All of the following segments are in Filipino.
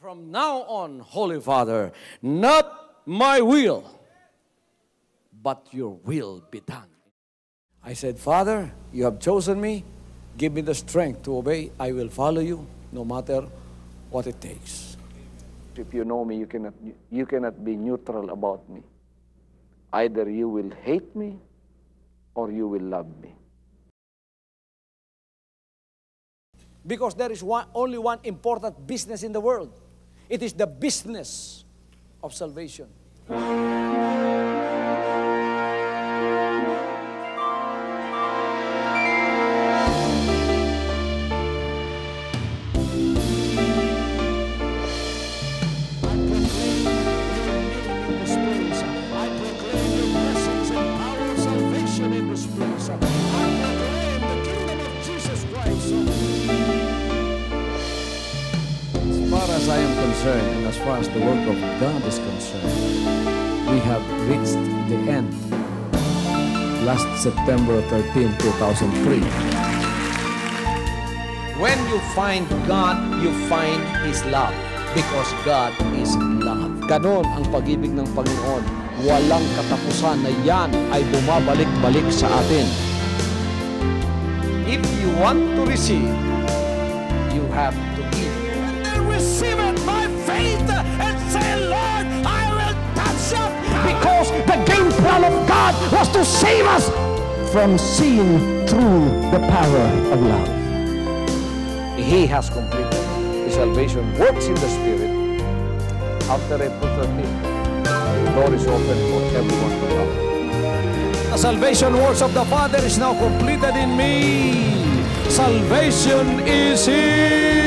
From now on, Holy Father, not my will, but your will be done. I said, Father, you have chosen me. Give me the strength to obey. I will follow you no matter what it takes. If you know me, you cannot be neutral about me. Either you will hate me or you will love me. Because there is only one important business in the world. It is the business of salvation. As I am concerned, and as far as the work of God is concerned, we have reached the end. Last September 13, 2003. When you find God, you find His love. Because God is love. Ganon ang pag-ibig ng Panginoon. Walang katapusan na yan ay bumabalik-balik sa atin. If you want to receive, you have to give. Receive it by faith and say, Lord, I will touch up. Because the game plan of God was to save us from seeing through the power of love. He has completed His salvation works in the Spirit. After April 13th, the door is open for everyone to come. The salvation works of the Father is now completed in me. Salvation is here.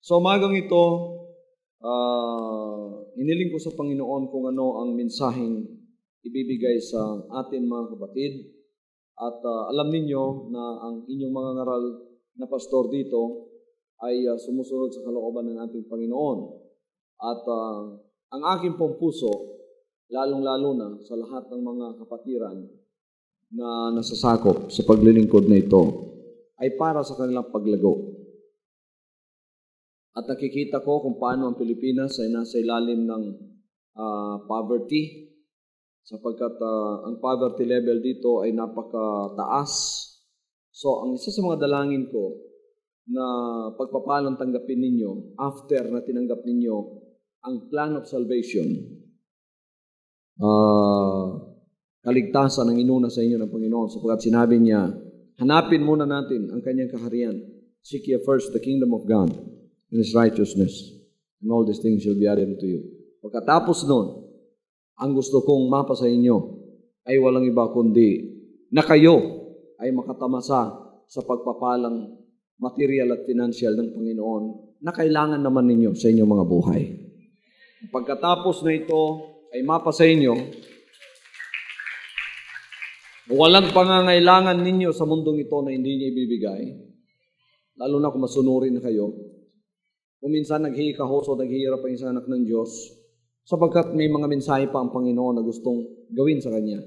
So umagang ito, hiniling ko sa Panginoon kung ano ang mensaheng ibibigay sa atin mga kapatid. At alam ninyo na ang inyong mga ngaral na pastor dito ay sumusunod sa kalooban ng ating Panginoon. At ang aking pong puso, lalong-lalo na sa lahat ng mga kapatiran na nasasakop sa paglilingkod na ito, ay para sa kanilang paglago. At nakikita ko kung paano ang Pilipinas ay nasa ilalim ng poverty, sapagkat ang poverty level dito ay napakataas. So, ang isa sa mga dalangin ko na pagpapalang tanggapin ninyo after na tinanggap ninyo ang plan of salvation, kaligtasan ang inuna sa inyo ng Panginoon, sapagkat sinabi niya, hanapin muna natin ang kanyang kaharian. Seek ye first the kingdom of God and His righteousness, and all these things shall be added unto you. Pagkatapos nun, ang gusto kong mapa sa inyo ay walang iba kundi na kayo ay makatamasa sa pagpapalang material at financial ng Panginoon na kailangan naman ninyo sa inyong mga buhay. Pagkatapos na ito ay mapa sa inyo, walang pangangailangan ninyo sa mundong ito na hindi niya ibibigay, lalo na kung masunurin na kayo. Kung minsan naghihikahos o naghihirap ang isang anak ng Diyos, sapagkat may mga mensahe pa ang Panginoon na gustong gawin sa Kanya.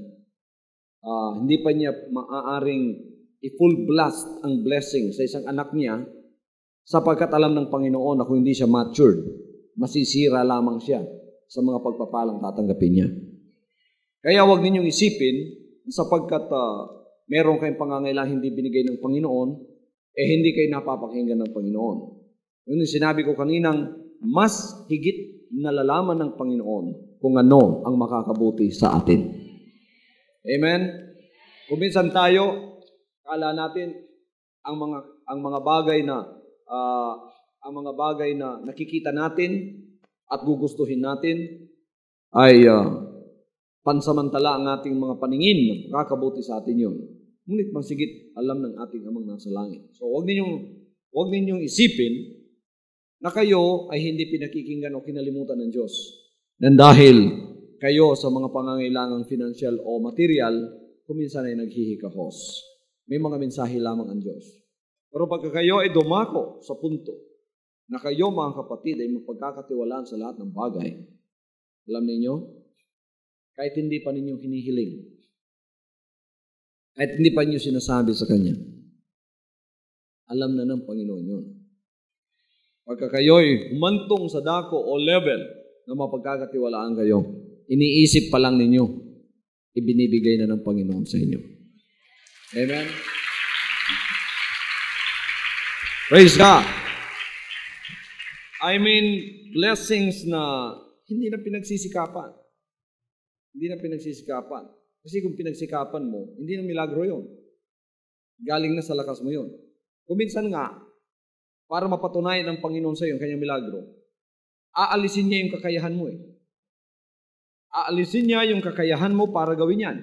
Hindi pa niya maaaring i-full blast ang blessing sa isang anak niya, sapagkat alam ng Panginoon na kung hindi siya matured, masisira lamang siya sa mga pagpapalang tatanggapin niya. Kaya huwag ninyong isipin, sapagkat meron kayong pangangailangan hindi binigay ng Panginoon, hindi kayo napapakinggan ng Panginoon. Yun yung sinabi ko kaninang, mas higit nalalaman ng Panginoon kung ano ang makakabuti sa atin. Amen? Kung minsan tayo, kala natin ang mga bagay na nakikita natin at gugustuhin natin ay pansamantala ang ating mga paningin na makakabuti sa atin yun. Ngunit masigit alam ng ating Amang nasa langit. So huwag ninyong isipin na kayo ay hindi pinakikinggan o kinalimutan ng Diyos. Nang dahil kayo sa mga pangangailangang financial o material, kuminsan ay naghihikahos. May mga mensahe lamang ang Diyos. Pero pagka kayo ay dumako sa punto na kayo mga kapatid ay mapagkakatiwalaan sa lahat ng bagay, alam ninyo, kahit hindi pa ninyong hinihiling, Kahit hindi pa niyo sinasabi sa Kanya, alam na ng Panginoon yun. Pagka kayo'y humantong sa dako o level na mapagkakatiwalaan kayo, iniisip pa lang ninyo, ibinibigay na ng Panginoon sa inyo. Amen? Praise God! I mean, blessings na hindi na pinagsisikapan. Hindi na pinagsisikapan. Kasi kung pinagsikapan mo, hindi na milagro yun. Galing na sa lakas mo yun. Kuminsan nga, para mapatunayan ng Panginoon sa iyo ang kanyang milagro, aalisin niya yung kakayahan mo eh. Aalisin niya yung kakayahan mo para gawin yan.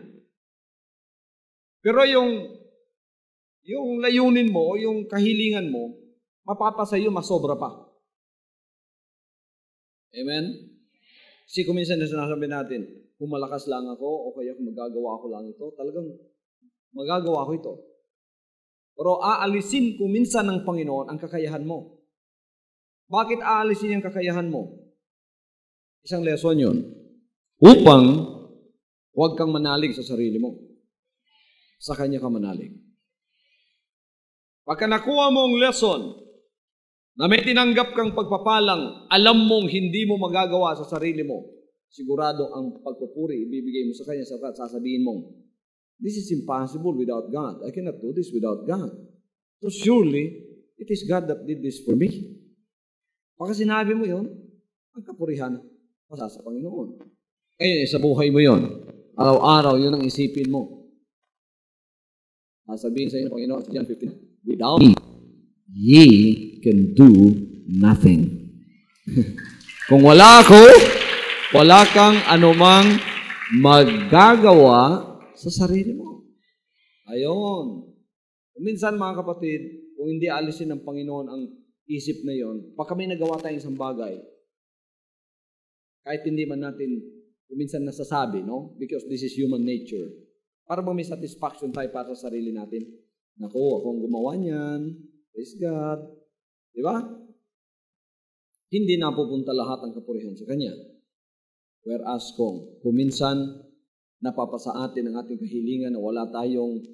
Pero yung layunin mo o yung kahilingan mo, mapapasa iyo, masobra pa. Amen? Kasi kuminsan na sinasabi natin, kung malakas lang ako o kaya kung magagawa ko lang ito, talagang magagawa ko ito. Pero aalisin kuminsan ng Panginoon ang kakayahan mo. Bakit aalisin yung kakayahan mo? Isang lesson yun. Upang huwag kang manalig sa sarili mo. Sa Kanya ka manalig. Pagka nakuha mo ang lesson na may tinanggap kang pagpapalang, alam mong hindi mo magagawa sa sarili mo, sigurado ang pagpupuri, ibibigay mo sa Kanya at sasabihin mong, this is impossible without God. I cannot do this without God. So surely, it is God that did this for me. Pagka sinabi mo yun, ang kapurihan, pasa sa Panginoon. Ngayon, sa buhay mo yun. Araw-araw, yun ang isipin mo. Sasabihin sa inyo, Panginoon, sa John 15, without me, ye can do nothing. Kung wala ako, wala kang anumang magagawa sa sarili mo. Ayon. Minsan mga kapatid, kung hindi alisin ng Panginoon ang isip na yon, pag kami nagawa tayong isang bagay, kahit hindi man natin minsan nasasabi, no? Because this is human nature. Para bang may satisfaction tayo para sa sarili natin. Naku, akong gumawa niyan. Praise God. Di ba? Hindi na pupunta lahat ang kapurihan sa Kanya. Whereas kung minsan napapasa atin ang ating kahilingan na wala tayong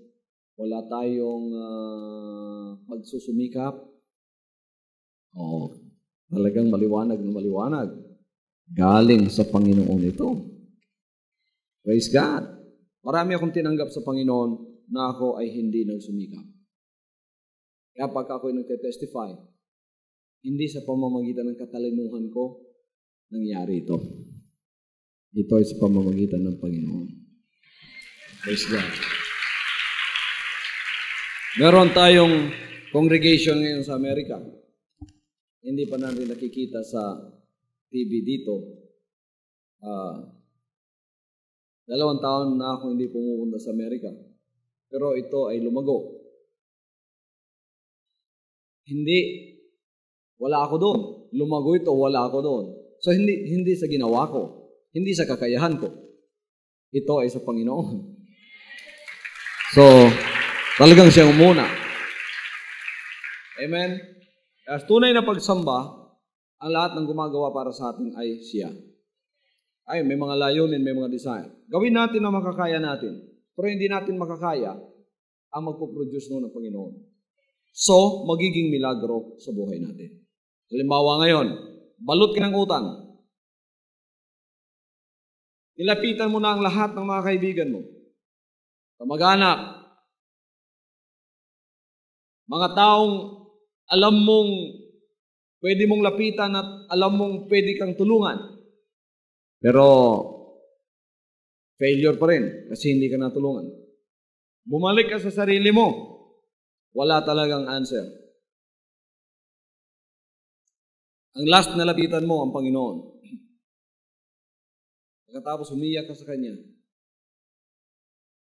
pagsusumikap, talagang maliwanag na maliwanag. Galing sa Panginoon ito. Praise God. Marami akong tinanggap sa Panginoon na ako ay hindi nagsumikap. Kaya pagka ako'y nagte-testify, hindi sa pamamagitan ng katalinuhan ko nangyari ito. Ito ay sa pamamagitan ng Panginoon. Praise God. Meron tayong congregation ngayon sa Amerika. Hindi pa natin nakikita sa TV dito. 2 taon na ako hindi pumupunta sa Amerika. Pero ito ay lumago. Hindi. Wala ako doon. Lumago ito, wala ako doon. So, hindi sa ginawa ko. Hindi sa kakayahan ko. Ito ay sa Panginoon. So, talagang siya umuna. Amen? As tunay na pagsamba, ang lahat ng gumagawa para sa atin ay siya. Ay, may mga layunin, may mga desire. Gawin natin ang makakaya natin. Pero hindi natin makakaya ang magpo-produce noon ng Panginoon. So, magiging milagro sa buhay natin. Halimbawa ngayon, balot ka ng utang. Nilapitan mo na ang lahat ng mga kaibigan mo. Kamag-anak. Mga taong alam mong pwede mong lapitan at alam mong pwede kang tulungan. Pero, failure pa rin kasi hindi ka natulungan. Bumalik ka sa sarili mo. Wala talagang answer. Ang last na lapitan mo, ang Panginoon. Pagkatapos umiyak ka sa Kanya,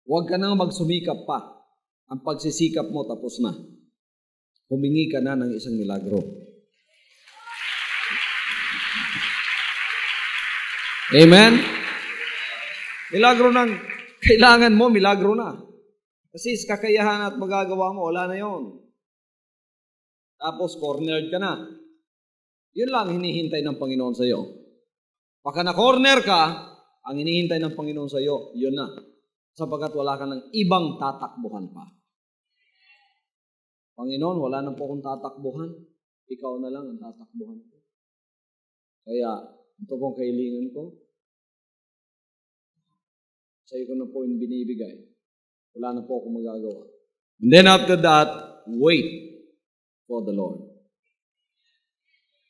huwag ka nang magsumikap pa. Ang pagsisikap mo tapos na. Humingi ka na ng isang milagro. Amen? Milagro ng kailangan mo, milagro na. Kasi sa kakayahan at magagawa mo, wala na yon. Tapos cornered ka na. Yun lang hinihintay ng Panginoon sa iyo. Pagka na-corner ka, ang hinihintay ng Panginoon sa iyo, yun na. Sapagkat wala ka ng ibang tatakbuhan pa. Panginoon, wala na po akong tatakbuhan. Ikaw na lang ang tatakbuhan ko. Kaya, ito pong kailangan ko. Sa iyo ko na po yung binibigay. Wala na po akong magagawa. And then after that, wait for the Lord.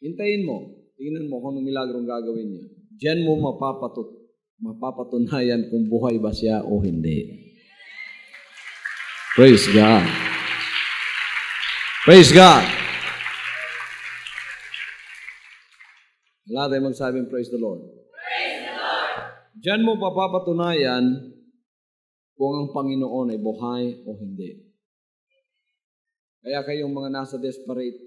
Hintayin mo. Tingnan mo kung anong milagrong gagawin niya. Diyan mo mapapatunayan kung buhay ba siya o hindi. Praise God. Praise God. Wala tayong magsabing praise the Lord. Praise the Lord. Diyan mo papapatunayan kung ang Panginoon ay buhay o hindi. Kaya kayong mga nasa desperate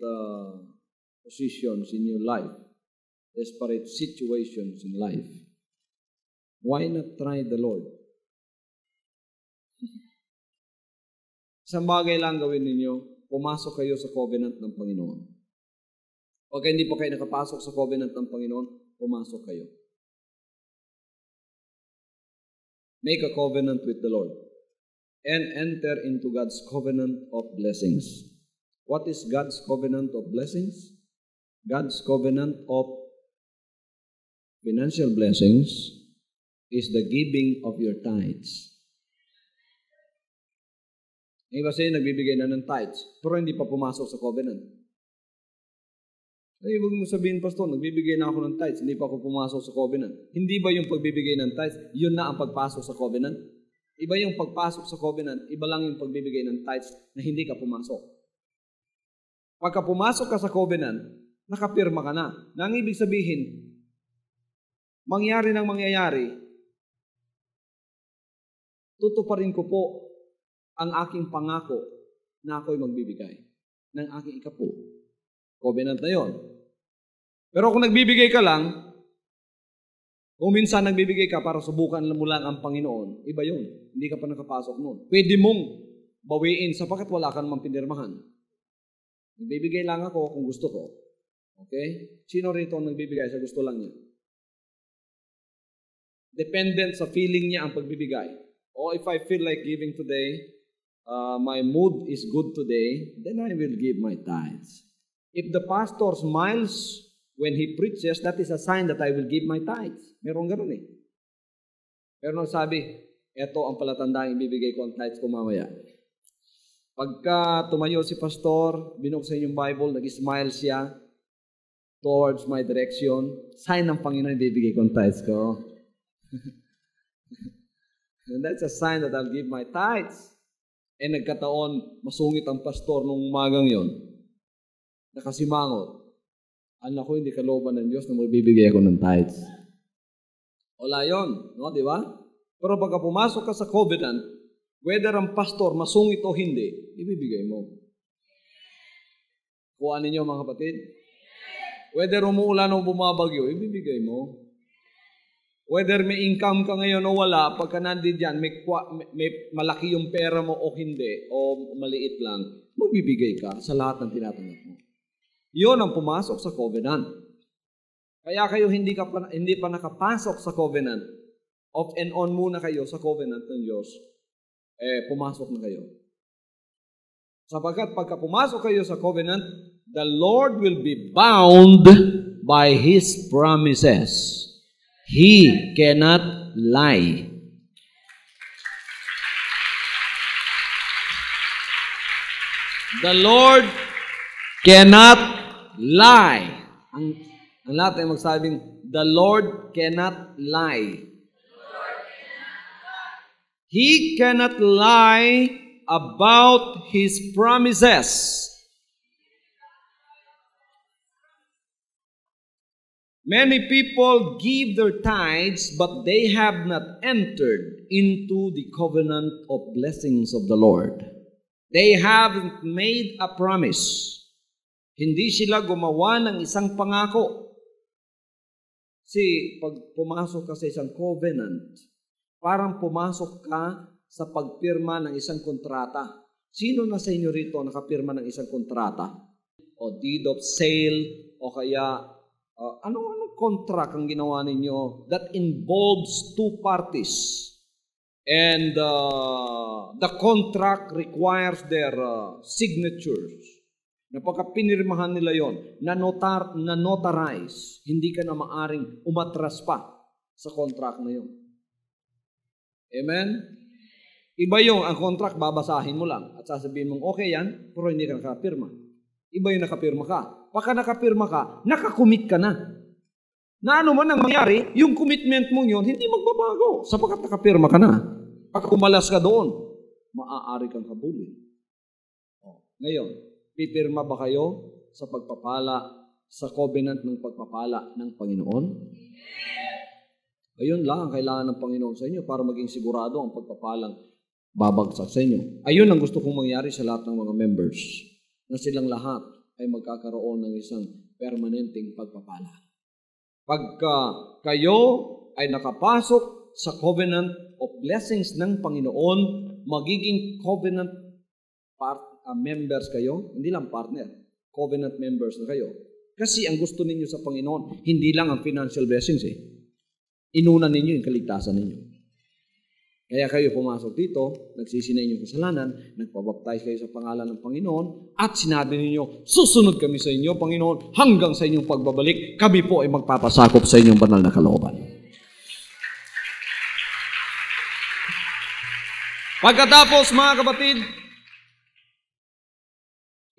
positions in your life, desperate situations in life, why not try the Lord? Isang bagay lang gawin ninyo, pumasok kayo sa covenant ng Panginoon. Pag hindi pa kayo nakapasok sa covenant ng Panginoon, pumasok kayo. Make a covenant with the Lord and enter into God's covenant of blessings. What is God's covenant of blessings? God's covenant of financial blessings is the giving of your tithes. Yung iba sa'yo, nagbibigay na ng tithes, pero hindi pa pumasok sa covenant. Ay, huwag mo sabihin, Pastor, nagbibigay na ako ng tithes, hindi pa ako pumasok sa covenant. Hindi ba yung pagbibigay ng tithes, yun na ang pagpasok sa covenant? Iba yung pagpasok sa covenant, iba lang yung pagbibigay ng tithes na hindi ka pumasok. Pagka pumasok ka sa covenant, nakapirma ka na. Nang ibig sabihin, mangyari ng mangyayari, tutuparin ko po ang aking pangako na ako'y magbibigay ng aking ikapo. Covenant na yon. Pero kung nagbibigay ka lang, kung minsan nagbibigay ka para subukan mo lang ang Panginoon, iba yun. Hindi ka pa nakapasok nun. Pwede mong bawiin sapagkat wala ka namang pinirmahan. Nagbibigay lang ako kung gusto ko. Okay? Sino rito ang nagbibigay sa gusto lang niya? Dependent sa feeling niya ang pagbibigay. O if I feel like giving today, my mood is good today, then I will give my tithes. If the pastor smiles when he preaches, that is a sign that I will give my tithes. Meron ganun eh. Pero nung sabi, eto ang palatandaan, ibibigay ko ang tithes ko mamaya. Pagka tumayo si pastor, binuksan yung Bible, nag-smile siya towards my direction, sign ng Panginoon, ibibigay ko ang tithes ko. And that's a sign that I'll give my tithes. And nagkataon, masungit ang pastor nung umagang yon. Nakasimangot. Anak ko, hindi kalooban ng Diyos na magbibigay ako ng tithes. Wala yun, no? Di ba? Pero pagka pumasok ka sa covenant, whether ang pastor masungit o hindi, ibibigay mo. Kuhaan ninyo mga kapatid? Whether umuulan o bumabagyo, ibibigay mo. Whether may income ka ngayon o wala, pagka nandiyan, may malaki yung pera mo o hindi, o maliit lang, magbibigay ka sa lahat ng tinatanggap mo. Yun ang pumasok sa covenant. Kaya kayo hindi pa nakapasok sa covenant, off and on muna kayo sa covenant ng Diyos, pumasok na kayo. Sapagkat pagka pumasok kayo sa covenant, the Lord will be bound by His promises. He cannot lie. The Lord cannot lie. Ang lahat ay magsabing, the Lord cannot lie. He cannot lie about His promises. Many people give their tithes, but they have not entered into the covenant of blessings of the Lord. They haven't made a promise. Hindi sila gumawa ng isang pangako. Kasi pag pumasok ka sa isang covenant, parang pumasok ka sa pagpirma ng isang kontrata. Sino na sa inyo rito nakapirma ng isang kontrata? O deed of sale, o kaya anong contract ang ginawa ninyo that involves two parties? And the contract requires their signatures. Na pagka pinirmahan nila yon, na notarize, hindi ka na maaring umatras pa sa contract na yon. Amen? Iba yung ang contract, babasahin mo lang at sasabihin mong, okay yan, pero hindi ka nakapirma. Iba yung nakapirma ka. Pagka nakapirma ka, nakakommit ka na. Na ano man ang mangyari, yung commitment mong yun, hindi magbabago sapagkat nakapirma ka na. Pagka kumalas ka doon, maaari kang habulin. Ngayon, pipirma ba kayo sa pagpapala, sa covenant ng pagpapala ng Panginoon? Ayun lang ang kailangan ng Panginoon sa inyo para maging sigurado ang pagpapalang babagsak sa inyo. Ayun ang gusto kong mangyari sa lahat ng mga members, na silang lahat ay magkakaroon ng isang permanenteng pagpapala. Pagka kayo ay nakapasok sa covenant of blessings ng Panginoon, magiging covenant members kayo, hindi lang partner, covenant members na kayo. Kasi ang gusto ninyo sa Panginoon, hindi lang ang financial blessings Inuna ninyo yung kaligtasan ninyo. Kaya kayo pumasok dito, nagsisi na inyong kasalanan, nagpabaptize kayo sa pangalan ng Panginoon, at sinabi ninyo, susunod kami sa inyo, Panginoon, hanggang sa inyong pagbabalik, kami po ay magpapasakop sa inyong banal na kalooban. Pagkatapos, mga kapatid,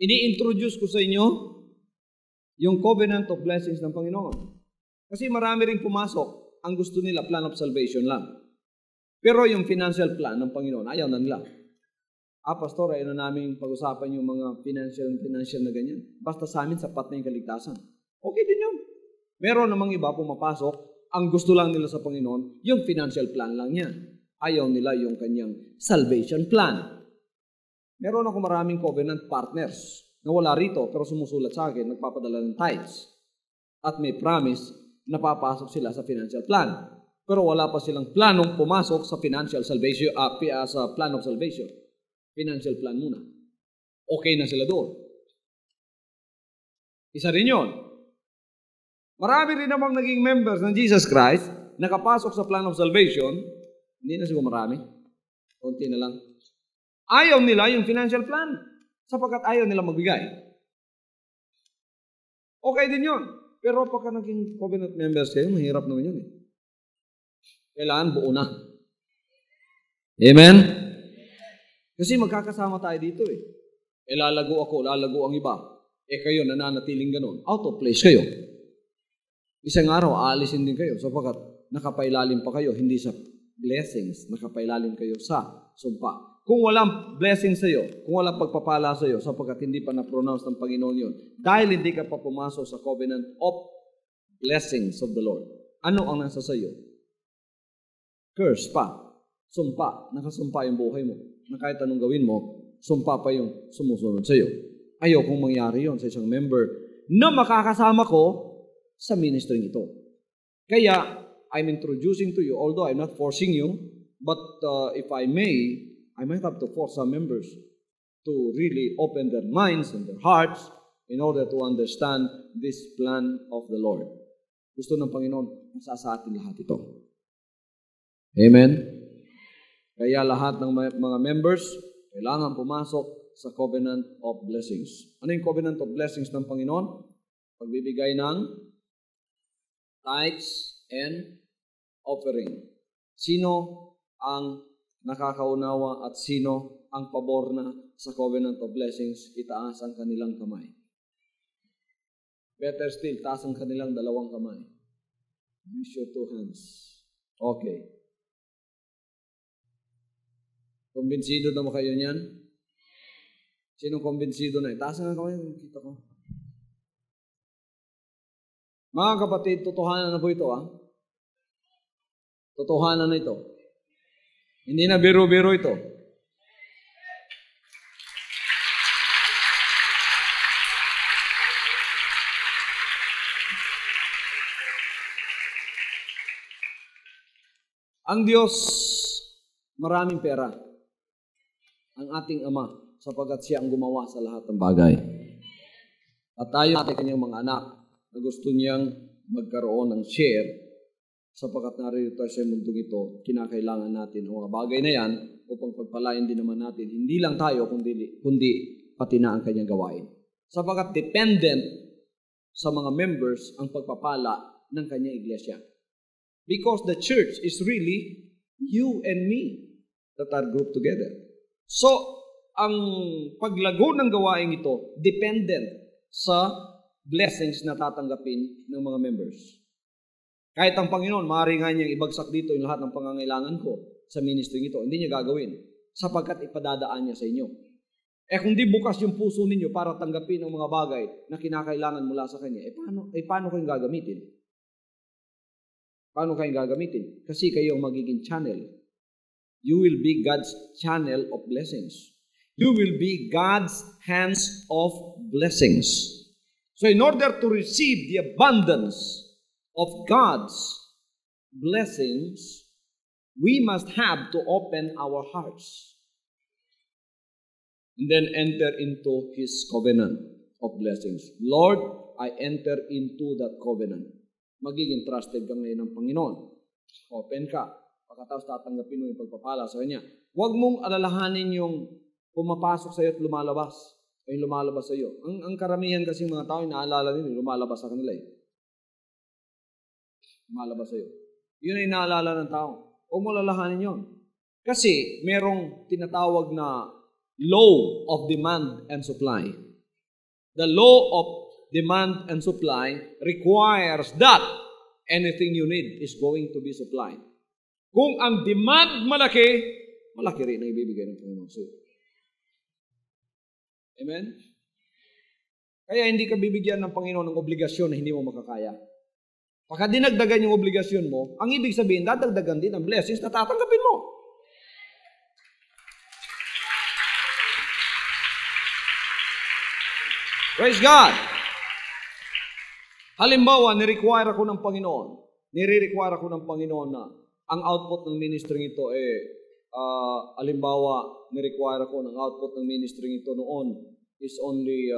ini-introduce ko sa inyo yung covenant of blessings ng Panginoon. Kasi marami rin pumasok, ang gusto nila plan of salvation lang. Pero yung financial plan ng Panginoon, ayaw na nila. Pastor, ayaw na namin pag-usapan yung mga financial na ganyan. Basta sa amin, sapat na yung kaligtasan. Okay din yun. Meron namang iba pumapasok, ang gusto lang nila sa Panginoon, yung financial plan lang yan. Ayaw nila yung kanyang salvation plan. Meron ako maraming covenant partners na wala rito pero sumusulat sa akin, nagpapadala ng tithes. At may promise na papasok sila sa financial plan. Pero wala pa silang planong pumasok sa financial salvation, sa plan of salvation. Financial plan muna. Okay na sila doon. Isa rin yun. Marami rin namang naging members ng Jesus Christ, nakapasok sa plan of salvation, hindi na siguro marami. Konti na lang. Ayaw nila yung financial plan sapagkat ayaw nila magbigay. Okay din yun. Pero pagka naging covenant members kayo, mahirap naman yun Kailangan buo na. Amen? Kasi magkakasama tayo dito lalago ako, lalago ang iba. Kayo nananatiling ganun. Out of place kayo. Isang araw, aalisin din kayo sapagkat nakapailalim pa kayo, hindi sa blessings, nakapailalim kayo sa sumpa. Kung walang blessing sa iyo, kung walang pagpapala sa iyo, sapagkat hindi pa na-pronounce ng Panginoon yun, dahil hindi ka pa pumasok sa covenant of blessings of the Lord, ano ang nasa sa iyo? Curse pa. Sumpa. Nakasumpa yung buhay mo. Na kahit anong gawin mo, sumpa pa yung sumusunod sa iyo. Ayaw kung mangyari yon sa isang member na makakasama ko sa ministry ito. Kaya, I'm introducing to you, although I'm not forcing you, but if I may, I might have to force some members to really open their minds and their hearts in order to understand this plan of the Lord. Gusto ng Panginoon, nasa sa atin lahat ito. Amen? Kaya lahat ng mga members, kailangan pumasok sa covenant of blessings. Ano yung covenant of blessings ng Panginoon? Pagbibigay ng tithes and offering. Sino ang nakakaunawa at sino ang pabor na sa covenant of blessings? Itaas ang kanilang kamay. Better still, taas ang kanilang dalawang kamay. Use your two hands. Okay. Kumbinsido na mo kayo niyan? Sinong kumbinsido na? Taas ang kamay. Kita ko. Mga kapatid, totohanan na po ito, Totohanan na ito. Hindi na biro-biro ito. Ang Diyos, maraming pera. Ang ating Ama, sapagkat siya ang gumawa sa lahat ng bagay. At tayo natin kanyang mga anak na gusto niyang magkaroon ng share Sapagkat narito tayo sa mundong ito, kinakailangan natin ang mga bagay na yan upang pagpalain din naman natin, hindi lang tayo, kundi pati na ang kanyang gawain. Sapagkat dependent sa mga members ang pagpapala ng kanyang iglesia. Because the church is really you and me that are grouped together. So, ang paglago ng gawain ito, dependent sa blessings na tatanggapin ng mga members. Kahit ang Panginoon, maaari nga niyang ibagsak dito yung lahat ng pangangailangan ko sa ministry ito. Hindi niya gagawin sapagkat ipadadaan niya sa inyo. Kung di bukas yung puso ninyo para tanggapin ang mga bagay na kinakailangan mula sa Kanya, paano kayong gagamitin? Paano kayong gagamitin? Kasi kayo ang magiging channel. You will be God's channel of blessings. You will be God's hands of blessings. So in order to receive the abundance of God's blessings, we must have to open our hearts and then enter into His covenant of blessings. Lord, I enter into that covenant. Magiging trusted ka ngayon ng Panginoon. Open ka. Pagkatapos tatanggapin mo yung pagpapala sa Kanya. Huwag mong alalahanin yung pumapasok sa iyo at lumalabas. O yung lumalabas sa iyo. Ang karamihan kasing mga tao, inaalala nila, lumalabas sa kanila eh. Lumalabas sa iyo. Yun ay inaalala ng tao. Huwag mo alalahanin yun. Kasi merong tinatawag na law of demand and supply. The law of demand and supply requires that anything you need is going to be supplied. Kung ang demand malaki, malaki rin ang ibibigay ng Panginoon sa iyo. Amen? Kaya hindi ka bibigyan ng Panginoon ng obligasyon na hindi mo makakaya. Pagka dinagdagan yung obligasyon mo, ang ibig sabihin, dadagdagan din ang blessings na tatanggapin mo. Praise God! Halimbawa, nire-require ako ng Panginoon na ang output ng ministry ito halimbawa, nire-require ako ng output ng ministry ito noon is only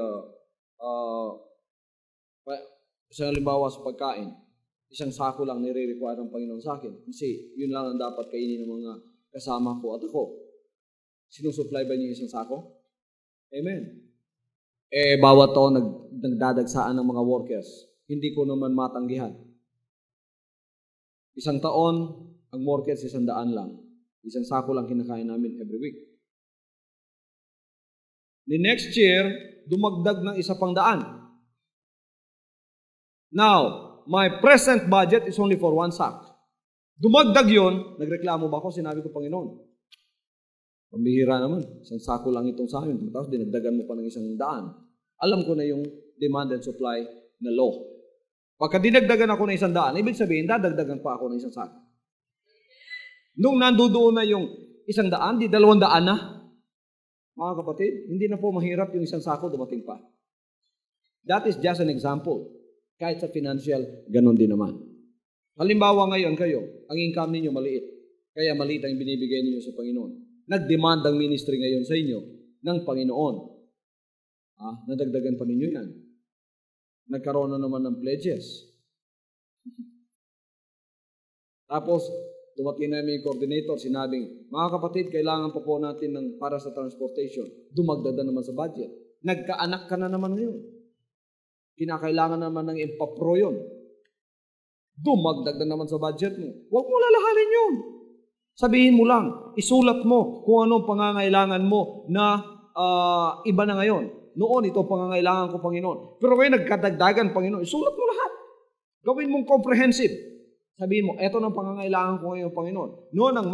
sa halimbawa sa pagkain. Isang sako lang nire-require ng Panginoon sa akin. Kasi yun lang ang dapat kainin ng mga kasama ko at ako. Sinusupply ba niyo isang sako? Amen. Bawat taon nagdadagsaan ng mga workers. Hindi ko naman matanggihan. Isang taon, ang workers 100 lang. Isang sako lang kinakain namin every week. The next year, dumagdag ng 100. Now, my present budget is only for 1 sack. Dumagdag yun, nagreklamo ba ako? Sinabi ko, Panginoon, pambihira naman. Isang sako lang itong sa amin. Tapos dinagdagan mo pa ng 100. Alam ko na yung demand and supply na law. Pagka dinagdagan ako ng 100, ibig sabihin, dadagdagan pa ako ng 1 sako. Nung nandoon na yung 100, di 200 na. Mga kapatid, hindi na po mahirap yung 1 sako dumating pa. That is just an example. Kahit sa financial, ganun din naman. Halimbawa ngayon kayo, ang income ninyo maliit. Kaya maliit ang binibigay ninyo sa Panginoon. Nag-demand ang ministry ngayon sa inyo ng Panginoon. Nadagdagan pa ninyo yan. Nagkaroon na naman ng pledges. Tapos, dumating namin yung coordinator, sinabing, mga kapatid, kailangan pa po natin ng para sa transportation. Dumagdada naman sa budget. Nagkaanak ka na naman ngayon. Kinakailangan naman ng impapro yun. Dumagdag na naman sa budget mo. Huwag mo lalahanin yun. Sabihin mo lang, isulat mo kung anong pangangailangan mo na iba na ngayon. Noon, ito pangangailangan ko, Panginoon. Pero ngayon, nagkadagdagan, Panginoon. Isulat mo lahat. Gawin mong comprehensive. Sabihin mo, eto ng pangangailangan ko ngayon, Panginoon. Noon, ang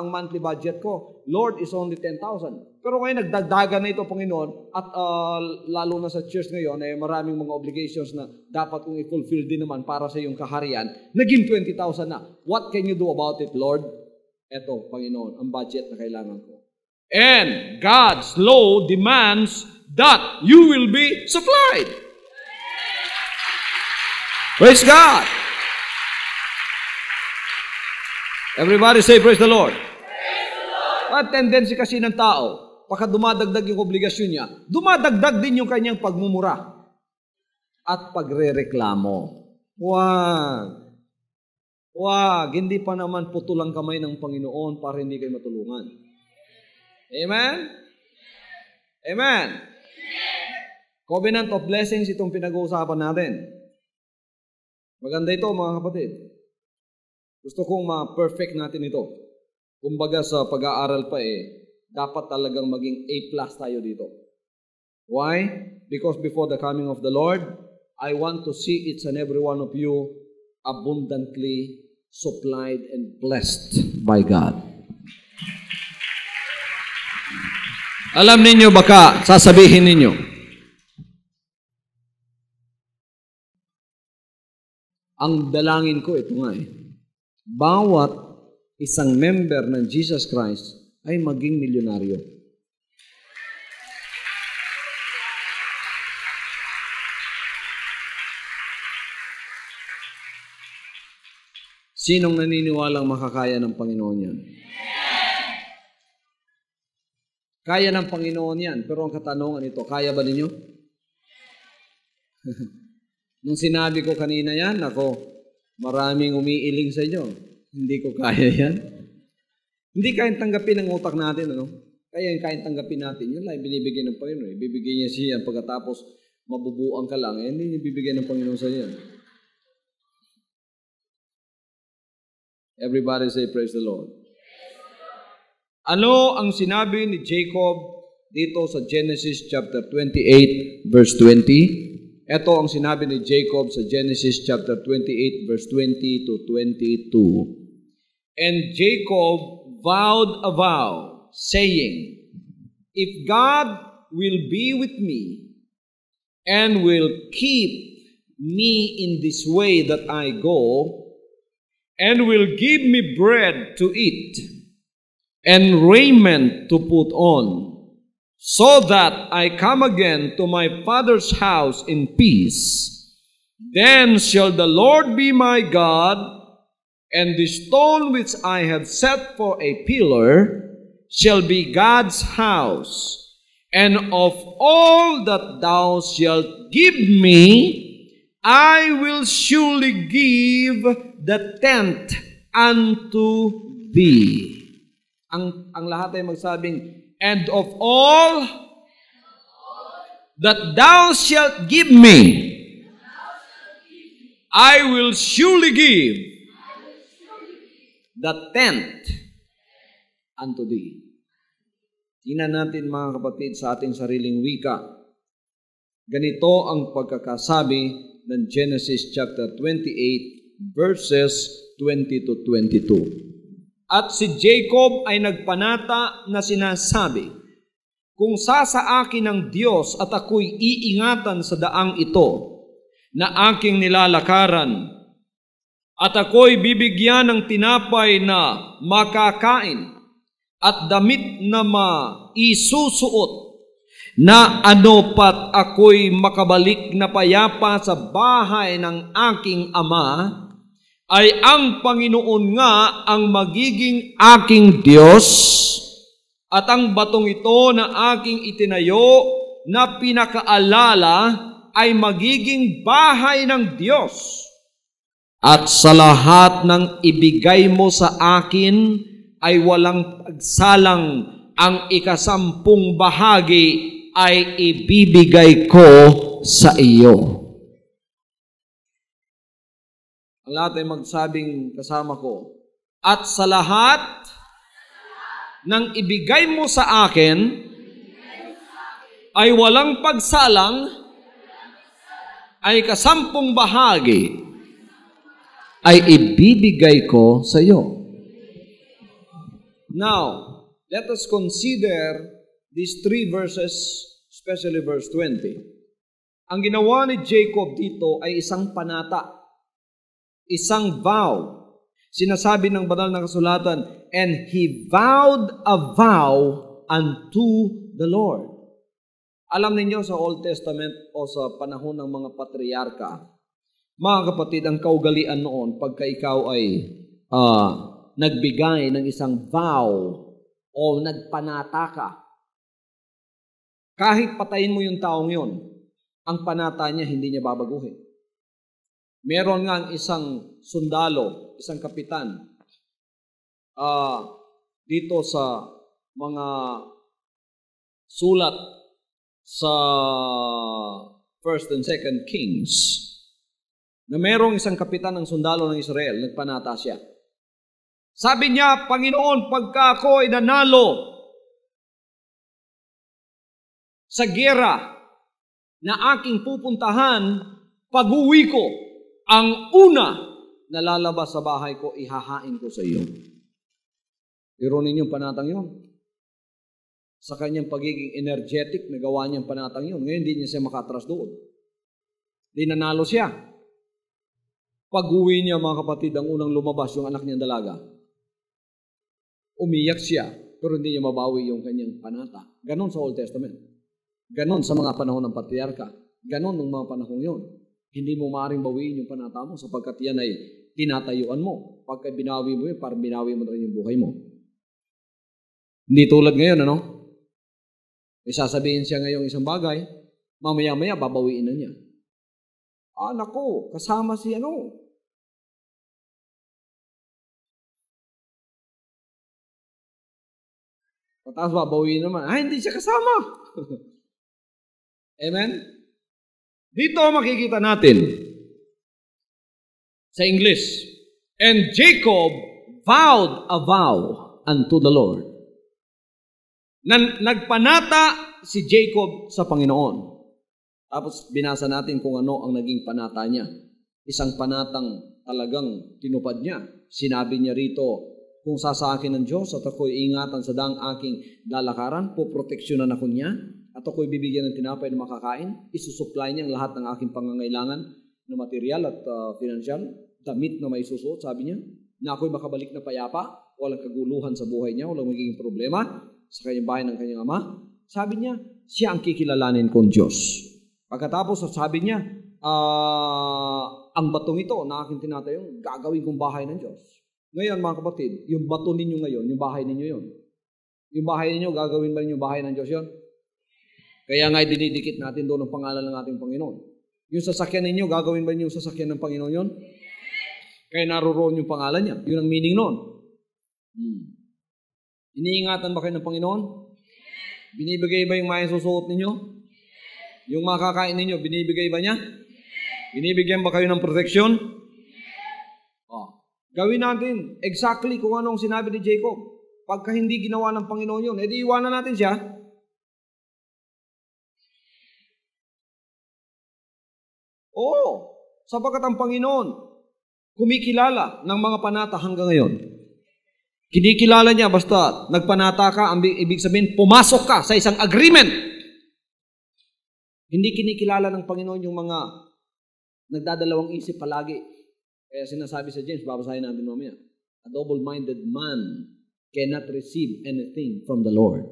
monthly budget ko, Lord, is only 10,000. Pero ngayon, nagdagdagan na ito, Panginoon, at lalo na sa church ngayon, maraming mga obligations na dapat kong i-fulfill din naman para sa iyong kaharian. Naging 20,000 na. What can you do about it, Lord? Eto, Panginoon, ang budget na kailangan ko. And God's law demands that you will be supplied. Praise God! Everybody say, praise the Lord. Praise the Lord. At tendency kasi ng tao, pagka dumadagdag yung obligasyon niya, dumadagdag din yung kanyang pagmumura at pagrereklamo. Wow! Wag, hindi pa naman putol ang kamay ng Panginoon para hindi kayo matulungan. Amen? Amen? Covenant of blessings itong pinag-uusapan natin. Maganda ito mga kapatid. Gusto kong ma-perfect natin ito. Kumbaga sa pag-aaral pa dapat talagang maging A+ tayo dito. Why? Because before the coming of the Lord, I want to see each and every one of you abundantly supplied and blessed by God. Alam ninyo baka sasabihin ninyo, ang dalangin ko ito nga bawat isang member ng Jesus Christ ay maging milyonaryo. Sinong naniniwalang makakaya ng Panginoon yan? Kaya ng Panginoon yan, pero ang katanungan ito, kaya ba ninyo? Nung sinabi ko kanina yan, ako, maraming umiiling sa inyo. Hindi ko kaya yan. Hindi kayang tanggapin ng utak natin, ano? Kaya yung kayang tanggapin natin, yun lang binibigay ng Panginoon. Ibibigay niya siya pagkatapos mabubuang ka lang, hindi ibibigay ng Panginoon sa iyo. Everybody say, praise the Lord. Ano ang sinabi ni Jacob dito sa Genesis chapter 28, verse 20? Ito ang sinabi ni Jacob sa Genesis chapter 28, verse 20 to 22. And Jacob vowed a vow, saying, if God will be with me and will keep me in this way that I go, and will give me bread to eat, and raiment to put on, so that I come again to my father's house in peace, then shall the Lord be my God, and the stone which I have set for a pillar shall be God's house, and of all that thou shalt give me, I will surely give the tenth unto thee. Ang lahat ay magsabing, and of all that thou shalt give me, I will surely give the tenth unto thee. Tingnan natin mga kapatid sa ating sariling wika. Ganito ang pagkakasabi ng Genesis chapter 28 verses 20 to 22. At si Jacob ay nagpanata na sinasabi, kung sa akin ang Diyos at ako'y iingatan sa daang ito na aking nilalakaran, at ako'y bibigyan ng tinapay na makakain at damit na maisusuot, na ano pat ako'y makabalik na payapa sa bahay ng aking ama, ay ang Panginoon nga ang magiging aking Diyos, at ang batong ito na aking itinayo na pinakaalala ay magiging bahay ng Diyos. At sa lahat ng ibigay mo sa akin ay walang pagsalang, ang 10 bahagi ay ibibigay ko sa iyo. Ang lahat ay magsabing kasama ko, at sa lahat ng ibigay mo sa akin ay walang pagsalang, ay 10 bahagi ay ibibigay ko sa iyo. Now, let us consider these 3 verses, especially verse 20. Ang ginawa ni Jacob dito ay isang panata, isang vow. Sinasabi ng banal na kasulatan, and he vowed a vow unto the Lord. Alam ninyo sa Old Testament o sa panahon ng mga patriarka, mga kapatid, ang kaugalian noon, pagka ikaw ay nagbigay ng isang vow o nagpanata ka, kahit patayin mo yung taong yon, ang panata niya hindi niya babaguhin. meron nga isang sundalo, isang kapitan, dito sa mga sulat sa 1st and 2nd Kings, na merong isang kapitan ng sundalo ng Israel, nagpanata siya. Sabi niya, Panginoon, pagka ako ay nanalo sa gera na aking pupuntahan, pag-uwi ko, ang una na lalabas sa bahay ko, ihahain ko sa iyo. Pero ninyong panatang yun. Sa kanyang pagiging energetic, nagawa niyang panatang yun. Ngayon, hindi niya siya makatras doon. Di nanalo siya. Pag-uwi niya, mga kapatid, ang unang lumabas yung anak niyang dalaga. Umiyak siya, pero hindi niya mabawi yung kanyang panata. Ganon sa Old Testament. Ganon sa mga panahon ng patriarka. Ganon ng mga panahon yun. Hindi mo maaaring bawiin yung panata mo sapagkat yan ay tinatayuan mo. Pagka binawi mo yun, parang binawi mo rin yung buhay mo. Hindi tulad ngayon, ano? Isasabihin siya ngayong isang bagay, mamaya-maya babawiin na niya. Naku, kasama si ano? Tapos babawiin naman, hindi siya kasama. Amen? Dito makikita natin sa English, and Jacob vowed a vow unto the Lord. Nagpanata si Jacob sa Panginoon. Tapos binasa natin kung ano ang naging panata niya. Isang panatang talagang tinupad niya. Sinabi niya rito, kung sasaakin ng Diyos at ako'y ingatan sa daang aking lalakaran, poproteksyonan ako niya, at ako'y bibigyan ng tinapay na makakain, isusupply niya ang lahat ng aking pangangailangan na material at financial, damit na may susuot, sabi niya, na ako'y makabalik na payapa, walang kaguluhan sa buhay niya, walang magiging problema sa kanyang bahay ng kanyang ama. Sabi niya, siya ang kikilalanin kong Diyos. Pagkatapos, sabi niya, ang batong ito na aking tinatayong, gagawin kong bahay ng Diyos. Ngayon, mga kapatid, yung bato ninyo ngayon, yung bahay ninyo yun. Yung bahay ninyo, gagawin ba ninyo bahay ng Diyos yun? Kaya nga dinidikit natin doon ang pangalan ng ating Panginoon. Yung sasakyan ninyo, gagawin ba ninyo yung sasakyan ng Panginoon yun? Kaya naroon yung pangalan niya. Yun ang meaning nun. Iniingatan ba kayo ng Panginoon? Binibigay ba yung mga susuot ninyo? Yung makakain ninyo, binibigay ba niya? Binibigyan ba kayo ng protection? Gawin natin exactly kung anong sinabi ni Jacob. Pagka hindi ginawa ng Panginoon yun, edi iwanan natin siya. Oo, sapagkat ang Panginoon kumikilala ng mga panata hanggang ngayon. Kinikilala niya basta nagpanata ka, ang ibig sabihin, pumasok ka sa isang agreement. Hindi kinikilala ng Panginoon yung mga nagdadalawang isip palagi. Kaya sinasabi sa James, babasahin natin mamaya, a double-minded man cannot receive anything from the Lord.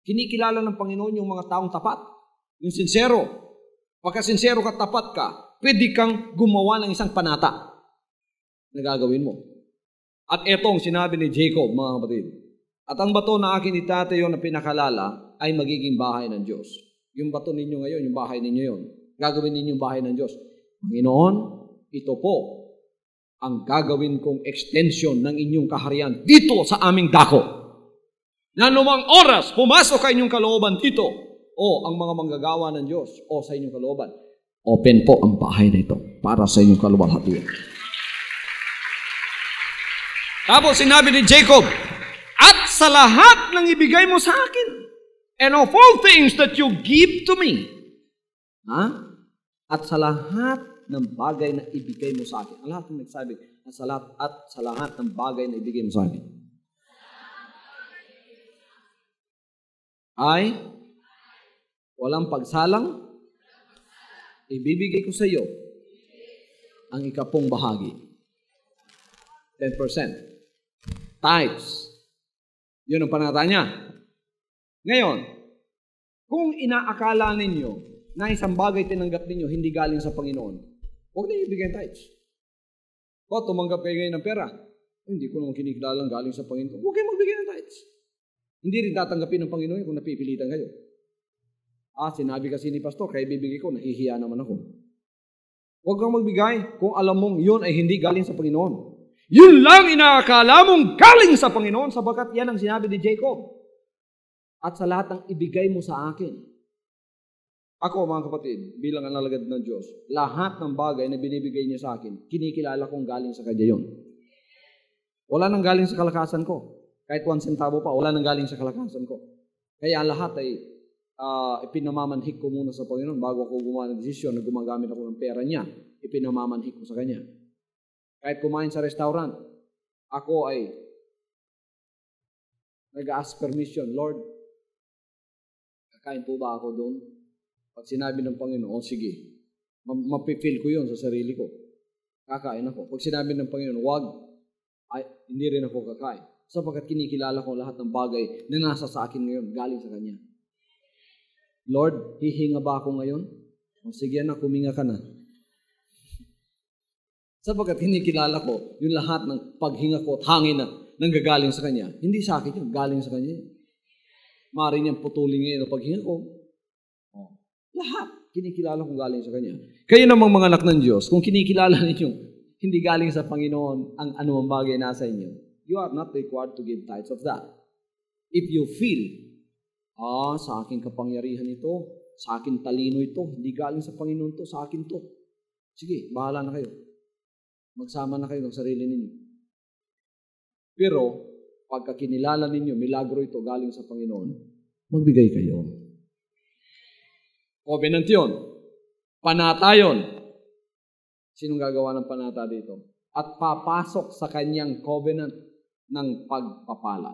Kinikilala ng Panginoon yung mga taong tapat, yung sincero. Pagka sincero ka, tapat ka, pwede kang gumawa ng isang panata na gagawin mo. At etong sinabi ni Jacob, mga kapatid, at ang bato na akin itatayo na pinakalala ay magiging bahay ng Diyos. Yung bato ninyo ngayon, yung bahay ninyo yun. Gagawin ninyo yung bahay ng Diyos. Panginoon, ito po ang gagawin kong extension ng inyong kaharian dito sa aming dako. Na anumang oras, pumasok ka inyong kalooban dito, o ang mga manggagawa ng Diyos, o sa inyong kalooban, open po ang bahay na ito para sa inyong kaluwalhatian. Tapos sinabi ni Jacob, at sa lahat ng ibigay mo sa akin, and of all things that you give to me, at sa lahat ng bagay na ibigay mo sa akin. Ang lahat ng nagsabi, at sa lahat ng bagay na ibigay mo sa akin. Ay, walang pagsalang, ibibigay ko sa iyo ang ikapong bahagi. 10%. Tithes. Yun ang panata niya. Ngayon, kung inaakala ninyo na isang bagay tinanggap ninyo hindi galing sa Panginoon, huwag na ibigay ang tithes. Tumanggap kayo ngayon ng pera. Hindi ko naman kinikilalang galing sa Panginoon. Huwag kayo magbigay ng tithes. Hindi rin tatanggapin ng Panginoon kung napipilitan kayo. Sinabi kasi ni Pastor, kaya bibigay ko, nahihiya naman ako. Huwag kang magbigay kung alam mong yun ay hindi galing sa Panginoon. Yun lang inaakala mong galing sa Panginoon sapagkat yan ang sinabi ni Jacob. At sa lahat ng ibigay mo sa akin. Ako, mga kapatid, bilang ang alagad ng Diyos, lahat ng bagay na binibigay niya sa akin, kinikilala kong galing sa Kanya yun. Wala nang galing sa kalakasan ko. Kahit 1 centavo pa, wala nang galing sa kalakasan ko. Kaya lahat ay ipinamamanhik ko muna sa Panginoon bago ako gumawa ng desisyon na gumagamit ako ng pera niya. Ipinamamanhik ko sa Kanya. Kahit kumain sa restaurant, ako ay nag-ask permission, Lord, kakain po ba ako doon? Pag sinabi ng Panginoon, sige, mapifeel ko yun sa sarili ko. Kakain ako. Pag sinabi ng Panginoon, wag, ay, hindi rin ako kakain. Sapagkat kinikilala ko lahat ng bagay na nasa sa akin ngayon, galing sa Kanya. Lord, hihinga ba ako ngayon? O sige na, kuminga ka na. Sapagkat kinikilala ko yung lahat ng paghinga ko at hangin na nanggagaling sa Kanya. Hindi sa akin yun, galing sa Kanya. Maaari niyang putulin ngayon ang paghinga ko. Lahat, kinikilala kong galing sa Kanya. Kayo namang mga anak ng Diyos, kung kinikilala ninyo, hindi galing sa Panginoon ang anumang bagay nasa inyo, you are not required to give tithes of that. If you feel, sa aking kapangyarihan ito, sa aking talino ito, hindi galing sa Panginoon to, sa akin to. Sige, bahala na kayo. Magsama na kayo ng sarili ninyo. Pero, pagka kinilala ninyo, milagro ito galing sa Panginoon, magbigay kayo. Covenant yun. Panata yun. Sinong gagawa ng panata dito? At papasok sa kanyang covenant ng pagpapala.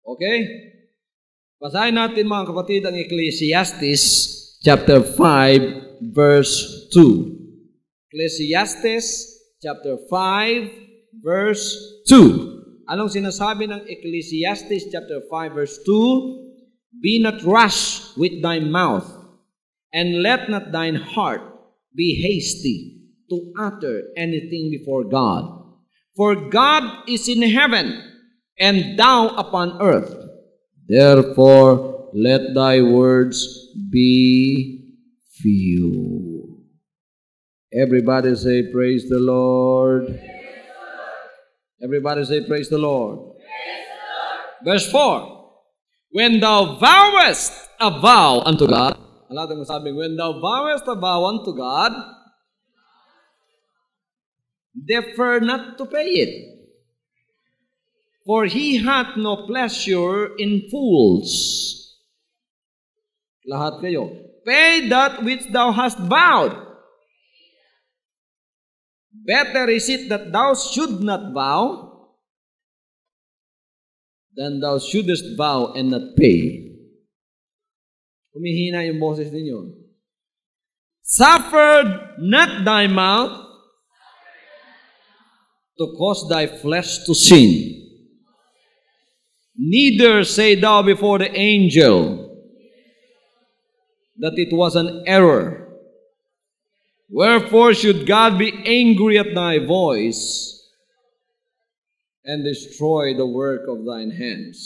Okay? Basahin natin mga kapatid ang Ecclesiastes chapter 5 verse 2. Ecclesiastes chapter 5 verse 2. Anong sinasabi ng Ecclesiastes chapter 5 verse 2? Be not rash with thy mouth, and let not thine heart be hasty to utter anything before God. For God is in heaven, and thou upon earth. Therefore, let thy words be few. Everybody say, praise the Lord. Everybody say, praise the Lord. Verse 4. When thou vowest a vow unto God, alam mo sabi, when thou vowest a vow unto God, defer not to pay it. For he hath no pleasure in fools. Lahat kayo. Pay that which thou hast vowed. Better is it that thou should not vow than thou shouldest vow and not pay. Humihina yung boses ninyo. Suffer not thy mouth to cause thy flesh to sin. Neither say thou before the angel that it was an error. Wherefore should God be angry at thy voice and destroy the work of thine hands?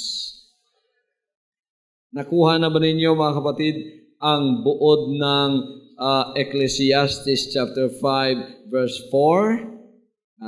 Nakuha na ba ninyo mga kapatid ang buod ng Ecclesiastes chapter 5 verse 4?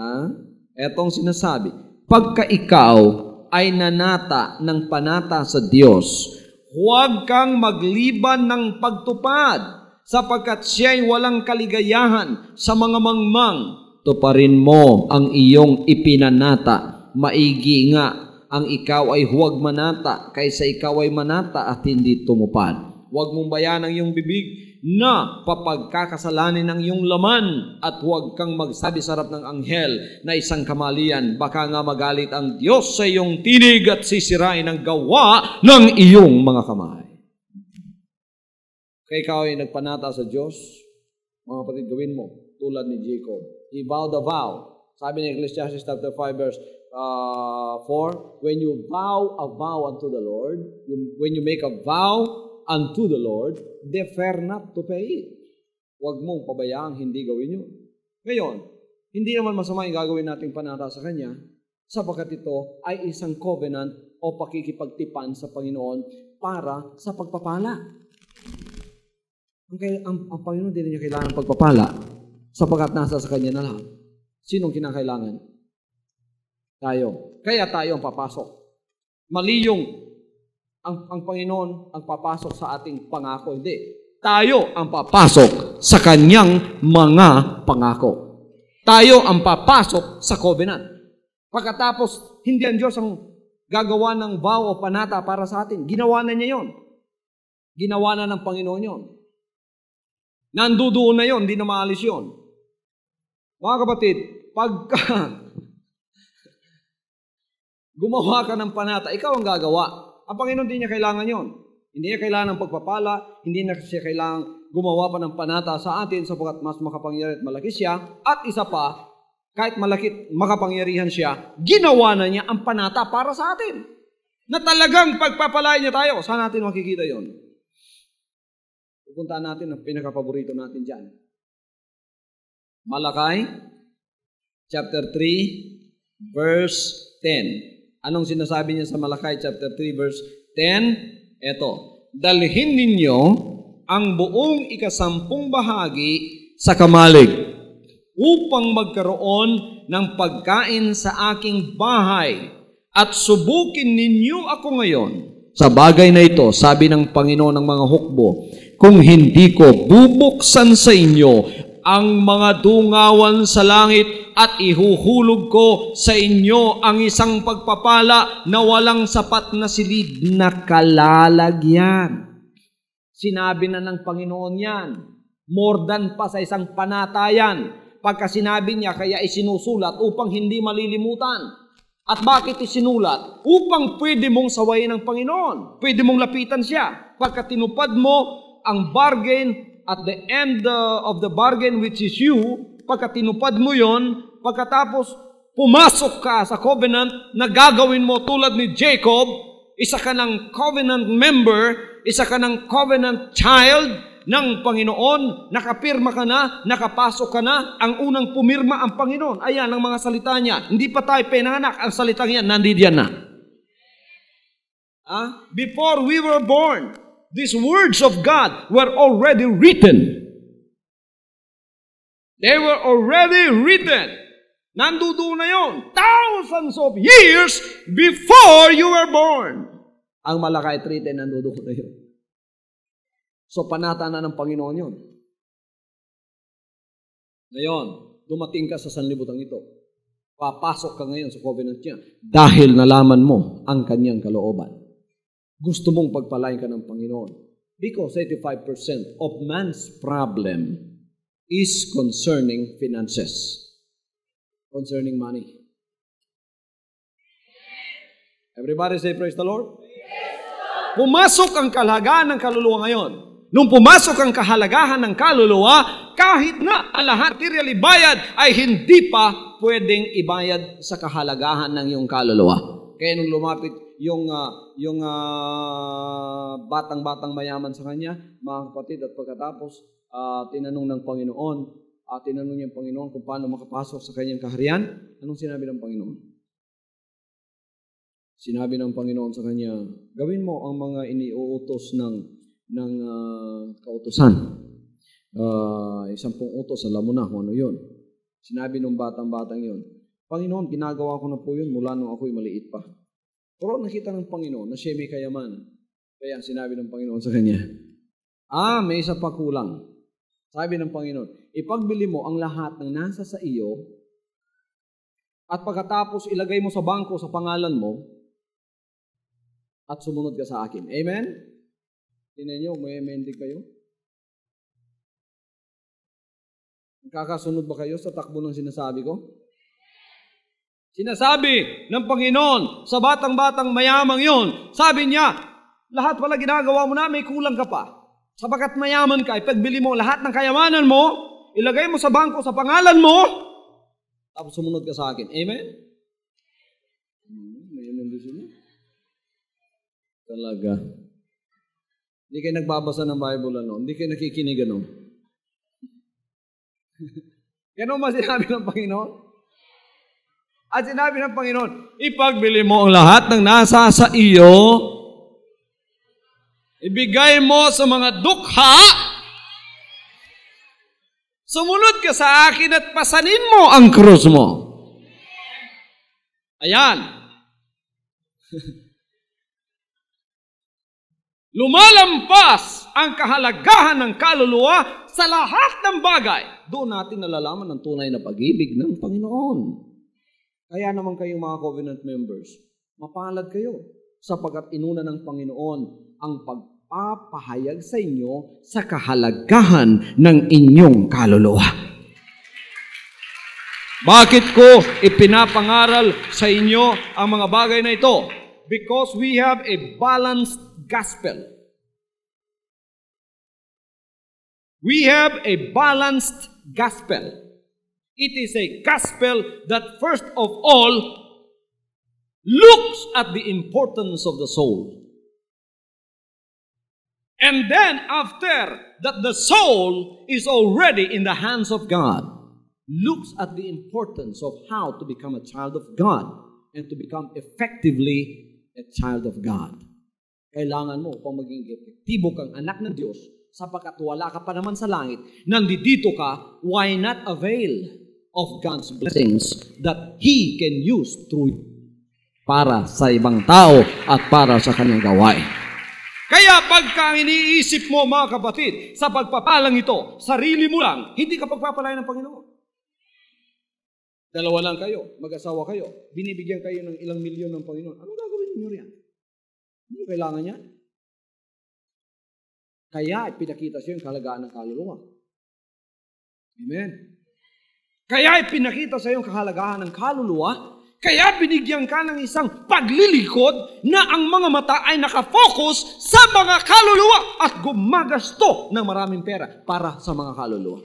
Etong sinasabi, pagka ikaw ay nanata ng panata sa Diyos, huwag kang magliban ng pagtupad sapagkat siya'y walang kaligayahan sa mga mangmang. Tuparin mo ang iyong ipinanata. Maigi nga ang ikaw ay huwag manata kaysa ikaw ay manata at hindi tumupad. Huwag mong bayan ang iyong bibig na papagkakasalanin ang iyong laman at huwag kang magsabi sa harap ng anghel na isang kamalian. Baka nga magalit ang Diyos sa iyong tinig at sisirain ang gawa ng iyong mga kamay. Kaya ikaw ay nagpanata sa Diyos, mga kapatid, gawin mo tulad ni Jacob. He vowed a vow. Sabi ni Ecclesiastes chapter 5 verse 4, when you vow a vow unto the Lord, when you make a vow unto the Lord, defer not to pay it. Huwag mong pabayaang hindi gawin yun. Ngayon, hindi naman masama yung gagawin nating panata sa Kanya, sapagkat ito ay isang covenant o pakikipagtipan sa Panginoon para sa pagpapala. Ang Panginoon din niya kailangan pagpapala sapagkat nasa sa Kanya na lahat. Sinong kinakailangan? Tayo. Kaya tayo ang papasok. Mali yung ang Panginoon ang papasok sa ating pangako. Hindi. Tayo ang papasok sa Kanyang mga pangako. Tayo ang papasok sa covenant. Pagkatapos, hindi ang Diyos ang gagawa ng vow o panata para sa atin. Ginawa na niya yon. Ginawa na ng Panginoon yon. Nandudoon na yon, hindi na maalis yon. Mga kapatid, pagka gumawa ka ng panata, ikaw ang gagawa. Ang Panginoon hindi niya kailangan yon. Hindi niya kailangan ng pagpapala, hindi na siya kailangan gumawa pa ng panata sa atin sapagkat mas makapangyarihan at malaki siya. At isa pa, kahit malaki makapangyarihan siya, ginawa na niya ang panata para sa atin. Na talagang pagpapalain niya tayo. Saan natin makikita yon? Pupuntaan natin ang pinakapaborito natin dyan. Malakay, chapter 3, verse 10. Anong sinasabi niya sa Malakay, chapter 3, verse 10? Eto, dalhin ninyo ang buong ikasampung bahagi sa kamalig upang magkaroon ng pagkain sa aking bahay at subukin ninyo ako ngayon. Sa bagay na ito, sabi ng Panginoon ng mga hukbo, kung hindi ko bubuksan sa inyo ang mga dungawan sa langit at ihuhulog ko sa inyo ang isang pagpapala na walang sapat na silid na kalalagyan. Sinabi na ng Panginoon yan. More than pa sa isang panatayan. Pagka sinabi niya, kaya isinusulat upang hindi malilimutan. At bakit isinulat? Upang pwede mong sawayin ng Panginoon. Pwede mong lapitan siya. Pagka tinupad mo ang bargain at the end of the bargain which is you, pagka tinupad mo yon, pagkatapos pumasok ka sa covenant na gagawin mo tulad ni Jacob, isa ka ng covenant member, isa ka ng covenant child ng Panginoon, nakapirma ka na, nakapasok ka na, ang unang pumirma ang Panginoon. Ayan ang mga salita niya. Hindi pa tayo pinanganak, ang salita niya, nandiyan na. Before we were born, these words of God were already written. They were already written. Nandudo na yon. Thousands of years before you were born. Ang Malakay 3:10 nandudo na yon. So panata na ng Panginoon yon. Ngayon, dumating ka sa sanlibutan ito. Papasok ka ngayon sa covenant niya dahil nalaman mo ang kanyang kalooban. Gusto mong pagpalain ka ng Panginoon. Because 85% of man's problem is concerning finances. Concerning money. Everybody say praise the Lord. Pumasok ang kalagahan ng kaluluwa ngayon. Nung pumasok ang kahalagahan ng kaluluwa, kahit na ang lahat materially bayad ay hindi pa pwedeng ibayad sa kahalagahan ng iyong kaluluwa. Kaya nung lumapit yung batang-batang mayaman sa kanya, mga kapatid, at pagkatapos tinanong ng Panginoon, tinanong niya ang Panginoon kung paano makapasok sa kanyang kaharian, anong sinabi ng Panginoon? Sinabi ng Panginoon sa kanya, gawin mo ang mga iniuutos ng kautusan. 10 utos, alam mo na kung ano yun. Sinabi ng batang-batang yun, Panginoon, ginagawa ko na po yun mula nung ako'y maliit pa. Pero nakita ng Panginoon na siya may kayamanan. Kaya sinabi ng Panginoon sa kanya, may isa pa kulang. Sabi ng Panginoon, ipagbili mo ang lahat ng nasa sa iyo at pagkatapos ilagay mo sa bangko sa pangalan mo at sumunod ka sa akin. Amen? Tingnan niyo, may amending kayo? Kakasunod ba kayo sa takbo ng sinasabi ko? Sinasabi ng Panginoon sa batang-batang mayamang yon, sabi niya, lahat pala ginagawa mo na, may kulang ka pa. Sapagkat mayaman ka, ipagbili mo lahat ng kayamanan mo, ilagay mo sa bangko sa pangalan mo, tapos sumunod ka sa akin. Amen? May amen din sila. Talaga. Hindi kayo nagbabasa ng Bible, Hindi kayo nakikinig, Ganun ba sinabi ng Panginoon? At sinabi ng Panginoon, ipagbili mo ang lahat ng nasa sa iyo, ibigay mo sa mga dukha, Sumunod ka sa akin at pasanin mo ang krus mo. Ayan. Lumalampas ang kahalagahan ng kaluluwa sa lahat ng bagay. Doon natin nalalaman ang tunay na pag-ibig ng Panginoon. Kaya naman kayong mga covenant members, mapalad kayo sapagkat inuna ng Panginoon ang pagpapahayag sa inyo sa kahalagahan ng inyong kaluluwa. Bakit ko ipinapangaral sa inyo ang mga bagay na ito? Because we have a balanced gospel. We have a balanced gospel. It is a gospel that first of all looks at the importance of the soul. And then after that the soul is already in the hands of God, looks at the importance of how to become a child of God and to become effectively a child of God. Kailangan mo upang maging epektibo kang anak ng Diyos sapagkat wala ka pa naman sa langit, nandito ka, why not avail of God's blessings that He can use through you para sa ibang tao at para sa kanyang gawain. Kaya pagka iniisip mo mga kapatid, sa pagpapalang ito, sarili mo lang, hindi ka pagpapalain ng Panginoon. Dalawa lang kayo, mag-asawa kayo, binibigyan kayo ng ilang milyon ng Panginoon. Ano gagawin niyo riyan? Hindi kailangan yan. Kaya ipinakita siya yung kahalagaan ng kaluluwa. Amen. Kaya ipinakita sa iyo ang kahalagahan ng kaluluwa, kaya binigyan ka ng isang paglilikod na ang mga mata ay nakafocus sa mga kaluluwa at gumagasto ng maraming pera para sa mga kaluluwa.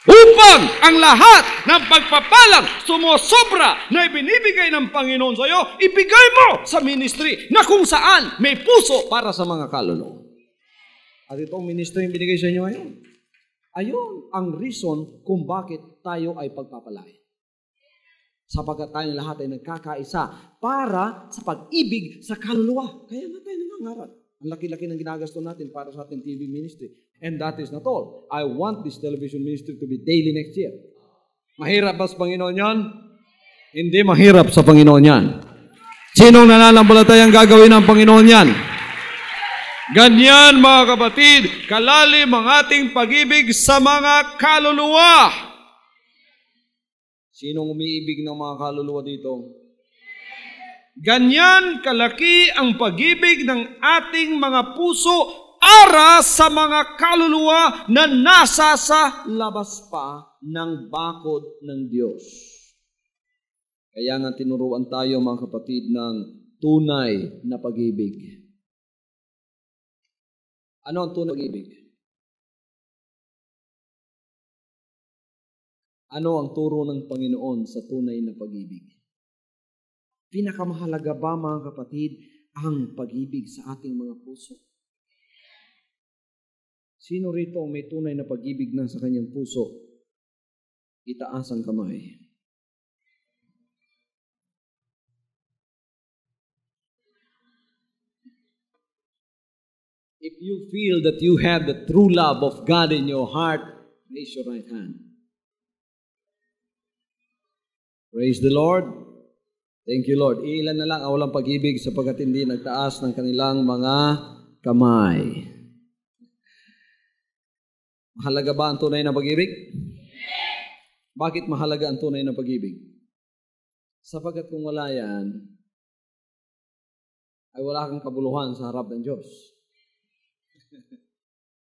Upang ang lahat ng pagpapalang sumusobra na ibinibigay ng Panginoon sa iyo, ibigay mo sa ministry na kung saan may puso para sa mga kaluluwa. At itong ministry yung binigay sa inyo ngayon. Ayun ang reason kung bakit tayo ay pagpapalain. Sapagkat tayong lahat ay nagkakaisa para sa pag-ibig sa kaluluwa. Kaya na tayo nangangarap. Ang laki-laki ng ginagasto natin para sa ating TV ministry. And that is not all. I want this television ministry to be daily next year. Mahirap ba sa Panginoon yan? Hindi mahirap sa Panginoon yan. Sinong nananampalatayang gagawin ng Panginoon yan? Ganyan mga kapatid, kalalim ang ating pag-ibig sa mga kaluluwa. Sinong umiibig ng mga kaluluwa dito? Ganyan kalaki ang pag-ibig ng ating mga puso para sa mga kaluluwa na nasa sa labas pa ng bakod ng Diyos. Kaya nga tinuruan tayo mga kapatid ng tunay na pag-ibig. Ano ang tunay na pag-ibig? Ano ang turo ng Panginoon sa tunay na pag-ibig? Pinakamahalaga ba mga kapatid ang pag-ibig sa ating mga puso? Sino rito ang may tunay na pag-ibig na sa kanyang puso? Itaas ang kamay. If you feel that you have the true love of God in your heart, raise your right hand. Praise the Lord. Thank you, Lord. Ilan na lang ang walang pag-ibig sapagkat hindi nagtaas ng kanilang mga kamay. Mahalaga ba ang tunay na pag-ibig? Bakit mahalaga ang tunay na pag-ibig? Sapagkat kung wala yan, ay wala kang kabuluhan sa harap ng Diyos.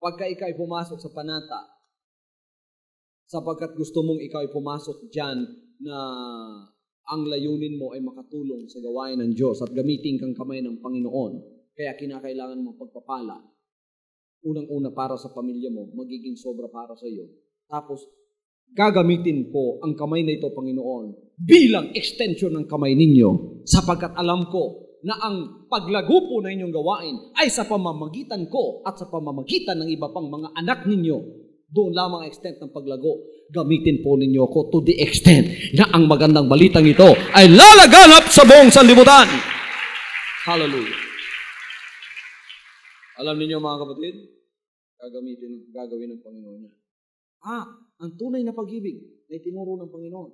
Pagka ikaw ay pumasok sa panata, sapagkat gusto mong ikaw ay pumasok dyan na ang layunin mo ay makatulong sa gawain ng Diyos at gamitin kang kamay ng Panginoon, kaya kinakailangan mong pagpapala. Unang-una para sa pamilya mo, magiging sobra para sa iyo. Tapos, gagamitin ko ang kamay na ito, Panginoon, bilang extension ng kamay ninyo, sapagkat alam ko na ang paglago po na inyong gawain ay sa pamamagitan ko at sa pamamagitan ng iba pang mga anak ninyo. Doon lamang extent ng paglago. Gamitin po ninyo ako to the extent na ang magandang balitang ito ay lalaganap sa buong sanlibutan. Hallelujah. Alam niyo mga kapatid, gagawin ng Panginoon niya. Ang tunay na pag-ibig na itinuro ng Panginoon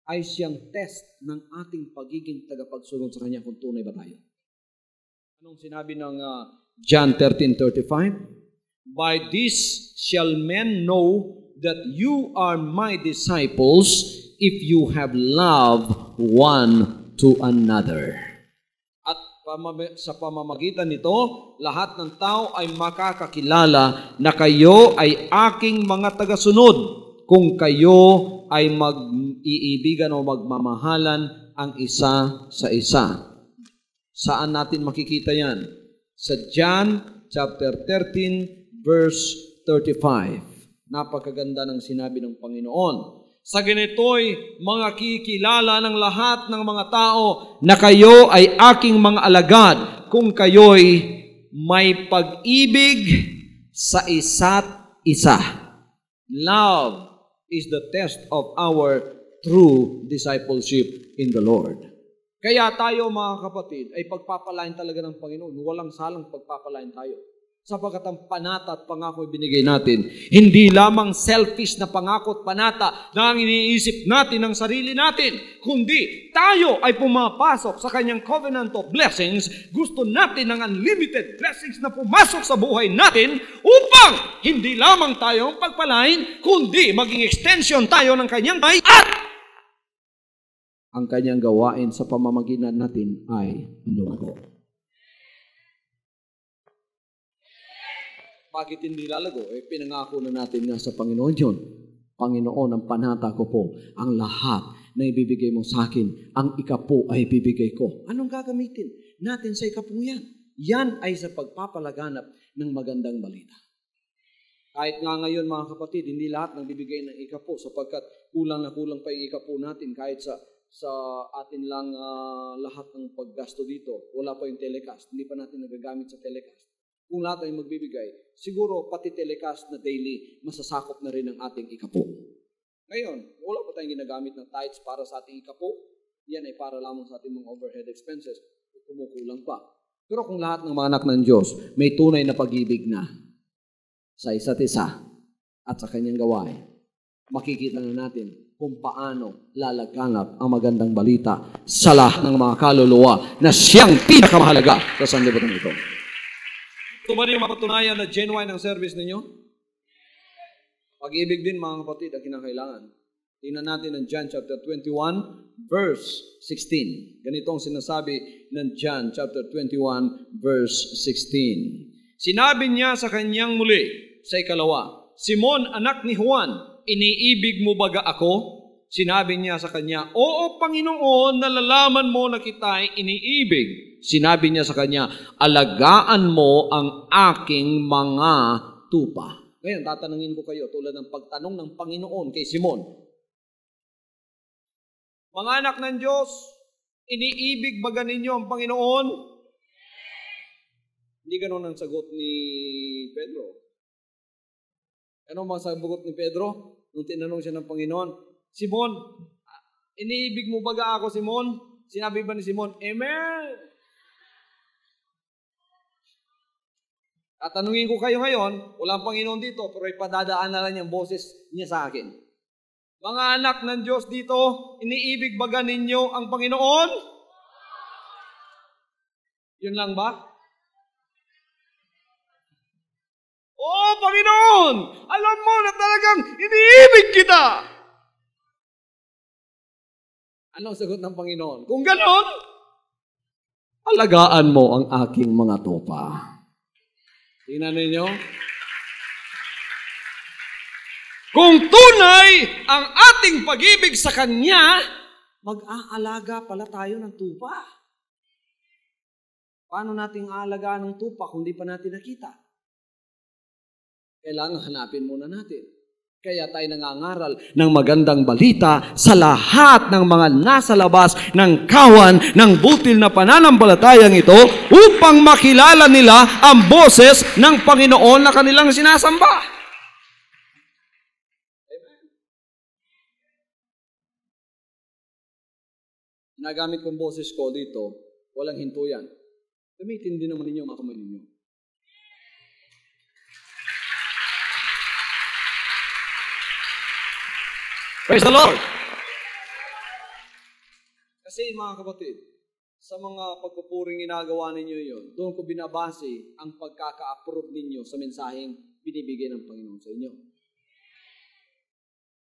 ay siyang test ng ating pagiging tagapagsunod sa Kanya kung tunay ba tayo. Anong sinabi ng John 13:35? By this shall men know that you are my disciples if you have love one to another. At sa pamamagitan nito, lahat ng tao ay makakakilala na kayo ay aking mga tagasunod kung kayo ay mag-iibigan o magmamahalan ang isa sa isa. Saan natin makikita yan? Sa John chapter 13 verse 35. Napakaganda ng sinabi ng Panginoon. Sa ganito'y mga kikilala ng lahat ng mga tao na kayo ay aking mga alagad kung kayo'y may pag-ibig sa isa't isa. Love is the test of our true discipleship in the Lord. Kaya tayo mga kapatid ay pagpapalain talaga ng Panginoon. Walang salang pagpapalain tayo. Sapagkat ang panata at pangako ay binigay natin. Hindi lamang selfish na pangako at panata na ang iniisip natin ng sarili natin, kundi tayo ay pumapasok sa kanyang covenant of blessings. Gusto natin ng unlimited blessings na pumasok sa buhay natin upang hindi lamang tayo ang pagpalain, kundi maging extension tayo ng kanyang ay at ang kanyang gawain sa pamamagitan natin ay lumago. Bakit hindi lalago? Pinangako na natin nga sa Panginoon yun. Panginoon, ang panata ko po, ang lahat na ibibigay mo sa akin, ang ikapo ay ibibigay ko. Anong gagamitin natin sa ikapong yan? Yan ay sa pagpapalaganap ng magandang balita. Kahit nga ngayon mga kapatid, hindi lahat ng bibigay ng ikapo sapagkat kulang na kulang pa yung ikapo natin kahit sa atin lang lahat ng paggasto dito. Wala pa yung telecast. Hindi pa natin nagagamit sa telecast. Kung lahat ay magbibigay, siguro pati telecast na daily, masasakop na rin ang ating ikapo. Ngayon, wala pa tayong ginagamit ng tithes para sa ating ikapo. Yan ay para lamang sa ating mga overhead expenses. Kumukulang pa. Pero kung lahat ng mga anak ng Diyos may tunay na pag-ibig na sa isa't isa at sa kanyang gawain, makikita na natin kung paano lalaganap ang magandang balita sa lahat ng mga kaluluwa na siyang pinakamahalaga sa sanlibutan ito. Ito ba yung mapatunayan na genuine ang service ninyo? Pag-ibig din mga kapatid ang kinakailangan. Tingnan natin ang John chapter 21 verse 16. Ganito ang sinasabi ng John chapter 21 verse 16. Sinabi niya sa kanyang muli sa ikalawa, Simon, anak ni Juan, iniibig mo baga ako? Sinabi niya sa kanya, Oo, Panginoon, nalalaman mo na kita'y iniibig. Sinabi niya sa kanya, alagaan mo ang aking mga tupa. Ngayon, tatanungin ko kayo tulad ng pagtanong ng Panginoon kay Simon. Mga anak ng Diyos, iniibig baga ninyo ang Panginoon? Hindi ganun ang sagot ni Pedro. Ano ang sagot ni Pedro? Nung tinanong siya ng Panginoon, Simon, iniibig mo baga ako, Simon? Sinabi ba ni Simon, Amen? At tanungin ko kayo ngayon, walang Panginoon dito, pero ipadadaan na lang yung boses niya sa akin. Mga anak ng Diyos dito, iniibig baga ninyo ang Panginoon? Yun lang ba? Oh, Panginoon! Alam mo na talagang iniibig kita! Anong sagot ng Panginoon? Kung ganon, alagaan mo ang aking mga tupa. Tingnan ninyo. Kung tunay ang ating pag-ibig sa Kanya, mag-aalaga pala tayo ng tupa. Paano natin aalagaan ng tupa kung di pa natin nakita? Kailangan hanapin muna natin. Kaya tayo nangangaral ng magandang balita sa lahat ng mga nasa labas ng kawan ng butil na pananampalatayang ito upang makilala nila ang boses ng Panginoon na kanilang sinasamba. Amen. Nagamit kong boses ko dito, walang hinto yan. Gamitin din naman ninyo mga kamay ninyo. Praise the Lord! Kasi mga kapatid, sa mga pagpupuring ginagawa ninyo yun, doon ko binabase ang pagkaka-approve ninyo sa mensaheng binibigay ng Panginoon sa inyo.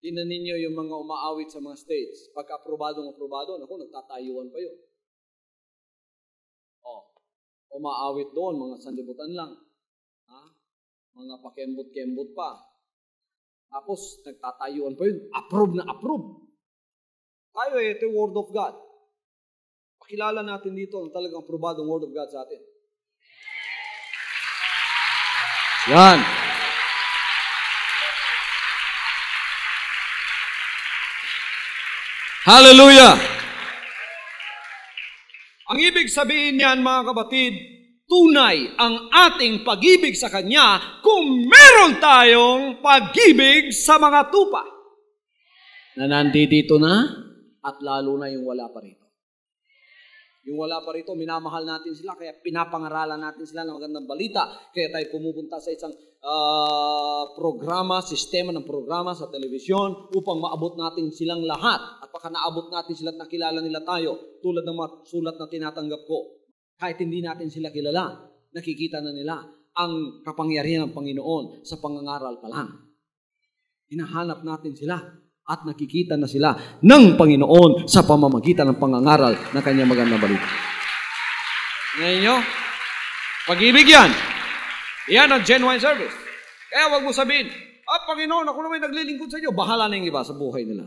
Tingnan ninyo yung mga umaawit sa mga states. Pagka-aprobado, naku, nagtatayuan pa yun. Umaawit doon, mga sanlibutan lang. Mga pakembot-kembot pa. Tapos, nagtatayuan pa yun. Approve na approve. Tayo ito yung Word of God. Pakilala natin dito ang talagang aprobadong Word of God sa atin. Yan. Hallelujah! Ang ibig sabihin niyan, mga kapatid, tunay ang ating pag-ibig sa Kanya kung meron tayong pag-ibig sa mga tupa na nandito na at lalo na yung wala pa rito. Yung wala pa rito, minamahal natin sila, kaya pinapangaralan natin sila ng magandang balita. Kaya tayo pumupunta sa isang sistema ng programa sa telebisyon upang maabot natin silang lahat. At baka naabot natin sila at nakilala nila tayo, tulad ng mga sulat na tinatanggap ko. Kahit hindi natin sila kilala, nakikita na nila ang kapangyarihan ng Panginoon sa pangangaral pa lang. Hinahanap natin sila. At nakikita na sila ng Panginoon sa pamamagitan ng pangangaral ng Kanyang magandang balita. Ngayon nyo, pag-ibig yan. Yan ang genuine service. Kaya wag mo sabihin, Panginoon, ako naman naglilingkod sa iyo. Bahala na yung iba sa buhay nila.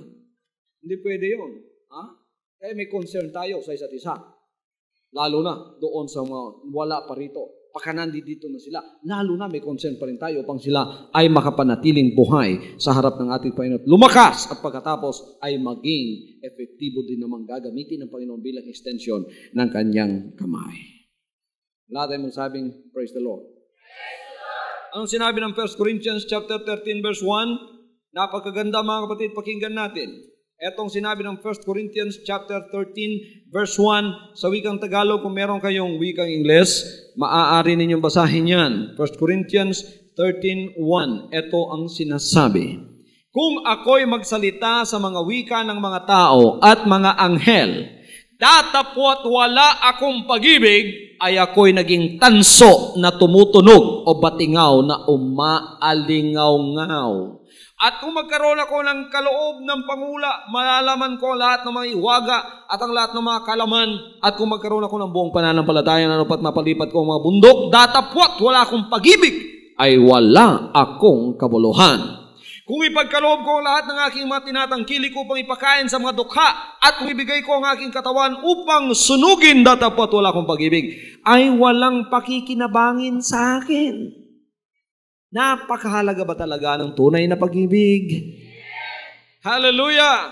Hindi pwede yun. Kaya may concern tayo sa isa't isa. Lalo na doon sa mga wala pa rito. Pagka nandito na sila, lalo na may concern pa rin tayo upang sila ay makapanatiling buhay sa harap ng ating Panginoon. Lumakas at pagkatapos ay maging epektibo din naman gagamitin ng Panginoon bilang extension ng Kanyang kamay. Wala tayong magsabing, praise the Lord. Anong sinabi ng 1 Corinthians chapter 13 verse 1? Napakaganda mga kapatid, pakinggan natin. Etong sinabi ng 1 Corinthians chapter 13 verse 1 sa wikang Tagalog. Kung meron kayong wikang Ingles, maaari ninyong basahin yan. 1 Corinthians 13:1. Ito ang sinasabi. Kung ako'y magsalita sa mga wika ng mga tao at mga anghel, datapwat wala akong pag-ibig, ay ako'y naging tanso na tumutunog o batingaw na umaalingaw-ngaw. At kung magkaroon ako ng kaloob ng pangula, malalaman ko lahat ng mga iwaga at ang lahat ng mga kalaman. At kung magkaroon ako ng buong pananampalataya na dapat mapalipat ko ang mga bundok, datapwat wala akong pag-ibig, ay wala akong kabuluhan. Kung ipagkaloob ko lahat ng aking mga tinatangkilik upang ipakain sa mga dukha at kung ibigay ko ang aking katawan upang sunugin, datapwat wala akong pag-ibig, ay walang pakikinabangin sa akin. Napakahalaga ba talaga ng tunay na pag-ibig? Hallelujah!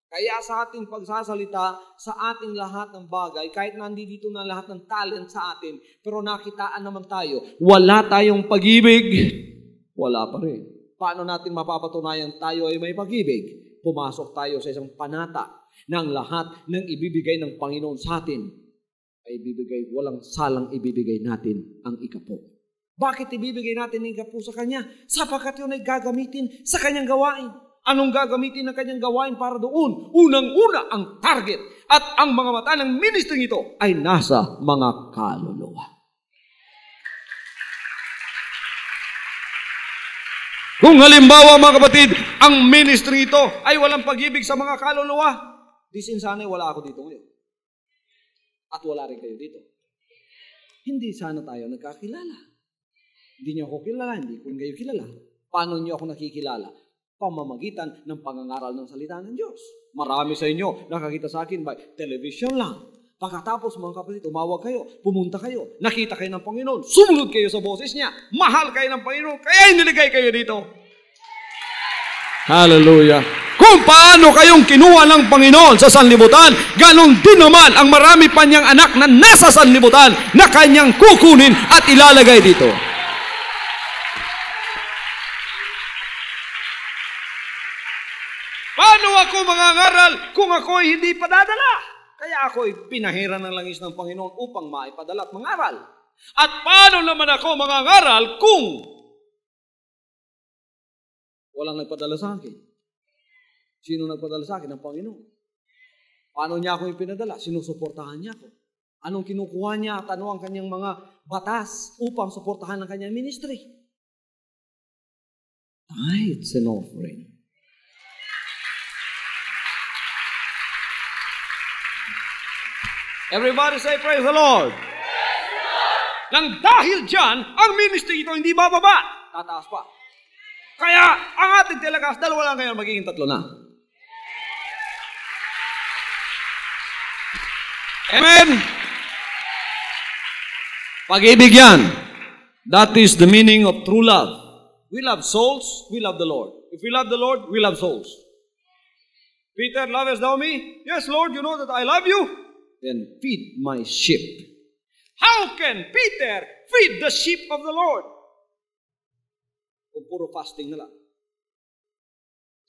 Kaya sa ating pagsasalita, sa ating lahat ng bagay, kahit nandito na lahat ng talent sa atin, pero nakitaan naman tayo, wala tayong pag-ibig, wala pa rin. Paano natin mapapatunayan tayo ay may pag-ibig? Pumasok tayo sa isang panata ng lahat ng ibibigay ng Panginoon sa atin, ay ibibigay, walang salang ibibigay natin ang ikapo. Bakit ibibigay natin ang ikapo sa Kanya? Sapagkat yun ay gagamitin sa Kanyang gawain. Anong gagamitin ng Kanyang gawain para doon? Unang-una ang target at ang mga mata ng ministry ito ay nasa mga kaluluwa. Kung halimbawa mga kapatid, ang ministry ito ay walang pag-ibig sa mga kaluluwa, di sana'y wala ako dito ngayon. At wala rin kayo dito. Hindi sana tayo nagkakilala. Hindi niyo ako kilala, hindi ko kayo kilala. Paano niyo ako nakikilala? Pamamagitan ng pangangaral ng salita ng Diyos. Marami sa inyo nakakita sa akin by television lang. Pagkatapos mga kapatid, umawag kayo, pumunta kayo, nakita kayo ng Panginoon, sumunod kayo sa boses niya, mahal kayo ng Panginoon, kaya iniligay kayo dito. Hallelujah! Kung paano kayong kinuha ng Panginoon sa sanlibutan, ganon din naman ang marami pa niyang anak na nasa sanlibutan na kanyang kukunin at ilalagay dito. Paano ako mangangaral kung ako'y hindi padadala? Kaya ako'y pinahiran ng langis ng Panginoon upang maipadala at mangaral. At paano naman ako mangangaral kung Walang nagpadala sa akin. Sino nagpadala sa akin? Ang Panginoon. Paano niya ako ipinadala? Sinusuportahan niya ako. Anong kinukuha niya at ano ang kanyang mga batas upang suportahan ang kanyang ministry? Tithes and offering. Everybody say praise the Lord. Nang dahil dyan, ang ministry ito hindi bababa. Tataas pa. Kaya, ang ating telekas, dalawa lang ngayon, magiging tatlo na. Amen? Pag-ibig yan. That is the meaning of true love. We love souls, we love the Lord. If we love the Lord, we love souls. Peter, lovest thou me? Yes, Lord, you know that I love you. Then feed my sheep. How can Peter feed the sheep of the Lord? Kung puro fasting na lang.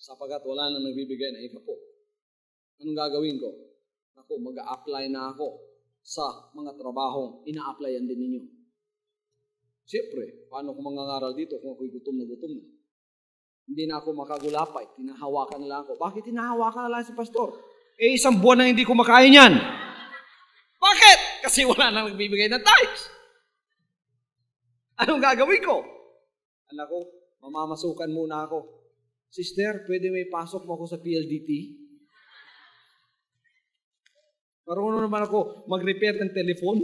Sapagat wala nang nagbibigay na ikapo. Anong gagawin ko? Ako, mag-a-apply na ako sa mga trabahong ina-applyan din ninyo. Siyempre, paano ko mangangaral dito kung ako'y gutom na gutom na? Hindi na ako makagulapay. Tinahawakan na lang ako. Bakit tinahawakan na lang si pastor? Eh, isang buwan na hindi ko makain yan. Bakit? Kasi wala nang nagbibigay ng tithes. Anong gagawin ko? Anak ko, mamamasukan muna ako. Sister, pwede may pasok mo ako sa PLDT? Marunong naman ako mag-repair ng telephone.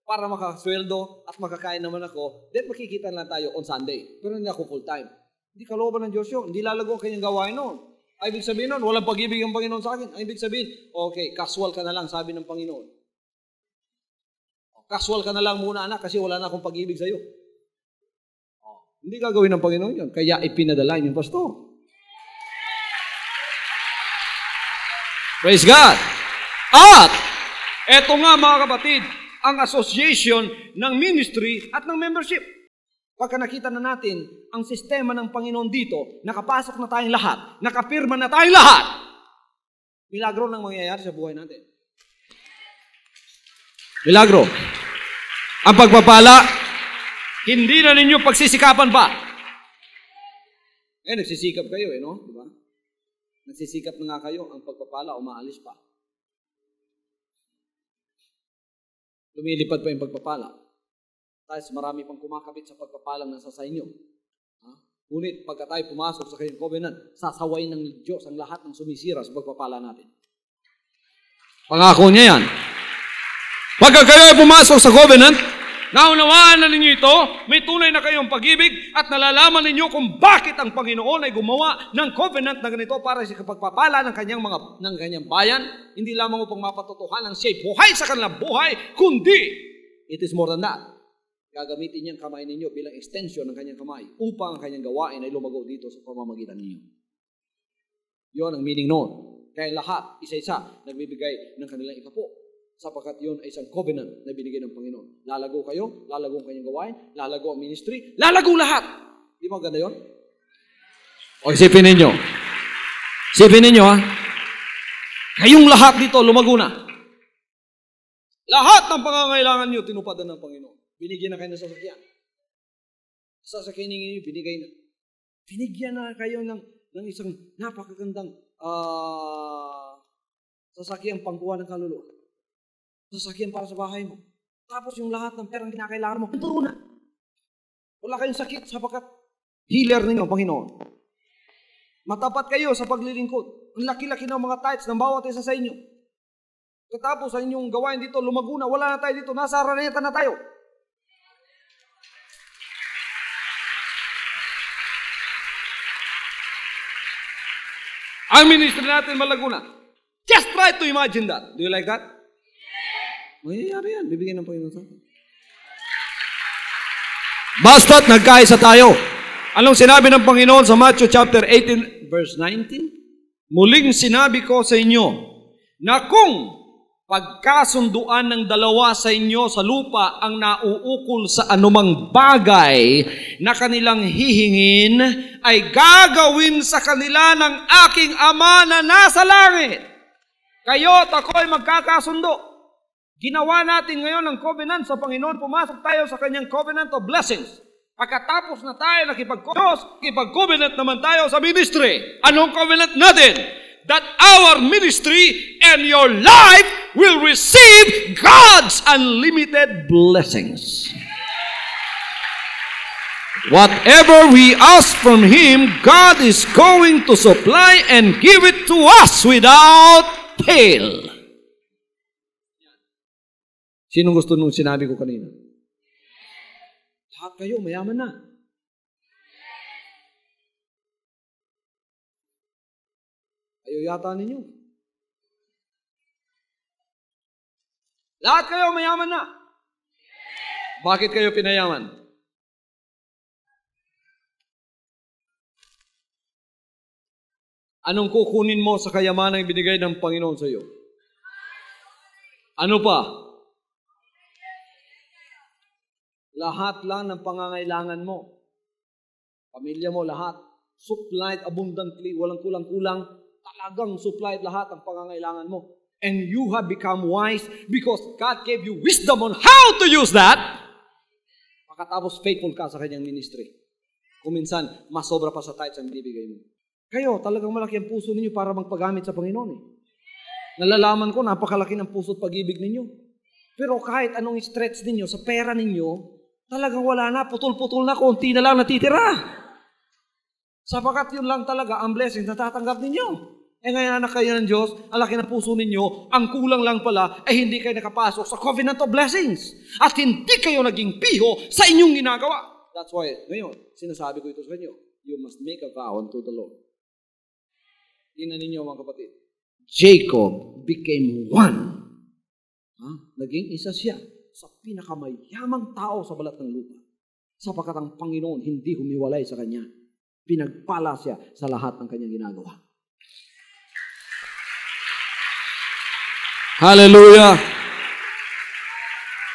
Para makasweldo at makakain naman ako, then makikita lang tayo on Sunday. Pero hindi ako full-time. Hindi kalooban ng Diyos yun. Hindi lalago ang kanyang gawain noon. Ay, ibig sabihin noon, walang pag-ibig ang Panginoon sa akin. Ay, ibig sabihin, okay, casual ka na lang, sabi ng Panginoon. Casual ka na lang muna, anak, kasi wala na akong pag-ibig sa'yo. Hindi gagawin ng Panginoon yun. Kaya ipinadala yung pastor. Praise God! At, eto nga mga kapatid, ang association ng ministry at ng membership. Pagka nakita na natin ang sistema ng Panginoon dito, nakapasok na tayong lahat, nakapirma na tayong lahat, milagro nang mangyayari sa buhay natin. Milagro. Ang pagpapala, hindi na ninyo pagsisikapan pa. Nagsisikap kayo no? Diba? Nagsisikap na nga kayo, ang pagpapala, umaalis pa. Lumilipad pa yung pagpapala. Tapos marami pang kumakabit sa pagpapalang nasa sa inyo. Ngunit pagka tayo pumasok sa kanyang covenant, sasaway ng Diyos ang lahat ng sumisira sa pagpapala natin. Pangako niya yan. Pagka kayo pumasok sa covenant, naunawaan na ninyo ito, may tunay na kayong pag-ibig at nalalaman ninyo kung bakit ang Panginoon ay gumawa ng covenant na ganito para sa pagpapala ng kanyang bayan. Hindi lamang upang mapatotohanan siya'y buhay sa kanilang buhay, kundi it is more than that. Gagamitin niyang kamay ninyo bilang extension ng kanyang kamay upang ang kanyang gawain ay lumago dito sa pamamagitan ninyo. Yun ang meaning noon. Kaya lahat, isa-isa, nagbibigay ng kanilang ikapo. Sapagkat yun ay isang covenant na binigay ng Panginoon. Lalago kayo, lalago ang kanyang gawain, lalago ang ministry, lalago lahat. Di ba ganda yun? O isipin ninyo. Isipin ninyo Kayong lahat dito, lumago na. Lahat ng pangangailangan nyo, tinupadan ng Panginoon. Binigyan na kayo ng sasakyan. Sasakyan ninyo, binigay na. Binigyan na kayo ng isang napakagandang sasakyan pangkuha ng kaluluwa. Sasakyan para sa bahay mo. Tapos yung lahat ng perang kinakailangan mo, turo na. Wala kayong sakit sapagkat healer ninyo, Panginoon. Matapat kayo sa paglilingkod. Ang laki-laki ng mga tithes ng bawat isa sa inyo. Katapos sa inyong gawain dito, lumago na, wala na tayo dito, nasa Araneta na tayo. Ang ministry natin malago na. Just try to imagine that. Do you like that? Mayayari yan. Bibigyan ng Panginoon sa atin. Basta't nagkaisa tayo. Anong sinabi ng Panginoon sa Matthew chapter 18, verse 19? Muling sinabi ko sa inyo na kung pagkasunduan ng dalawa sa inyo sa lupa ang nauukol sa anumang bagay na kanilang hihingin ay gagawin sa kanila ng aking Ama na nasa langit. Kayo at ako ay magkakasundo. Ginawa natin ngayon ang covenant sa Panginoon. Pumasok tayo sa kanyang covenant of blessings. Pagkatapos na tayo nakipag-covenant naman tayo sa ministry. Anong covenant natin? That our ministry and your life will receive God's unlimited blessings. Whatever we ask from Him, God is going to supply and give it to us without fail. Sinong gusto nung sinabi ko kanina? Lahat kayo, mayaman na. Ayaw yata ninyo. Lahat kayo, mayaman na. Bakit kayo pinayaman? Anong kukunin mo sa kayamanang binigay ng Panginoon sa iyo? Ano pa? Lahat lang ng pangangailangan mo. Pamilya mo, lahat. Supplied abundantly, walang kulang-kulang. Talagang supplied lahat ang pangangailangan mo. And you have become wise because God gave you wisdom on how to use that. Pagkatapos faithful ka sa kanyang ministry. Kung minsan, mas sobra pa sa tithes ang bibigay mo. Kayo, talagang malaki ang puso ninyo para magpagamit sa Panginoon. Nalalaman ko, napakalaki ng puso at pag-ibig ninyo. Pero kahit anong stretch ninyo, sa pera ninyo, talagang wala na, putol-putol na, konti na lang natitira. Sapagkat yun lang talaga ang blessing na tatanggap ninyo. Ngayon anak kayo ng Diyos, ang laki ng puso ninyo, ang kulang lang pala ay hindi kayo nakapasok sa covenant of blessings. At hindi kayo naging piho sa inyong ginagawa. That's why, ngayon, sinasabi ko ito sa inyo, you must make a vow unto the Lord. Tingnan ninyo mga kapatid. Jacob became one. Naging isa siya sa pinakamayamang tao sa balat ng lupa. Sapagkat ang Panginoon hindi humiwalay sa kanya. Pinagpala siya sa lahat ng kanyang ginagawa. Hallelujah!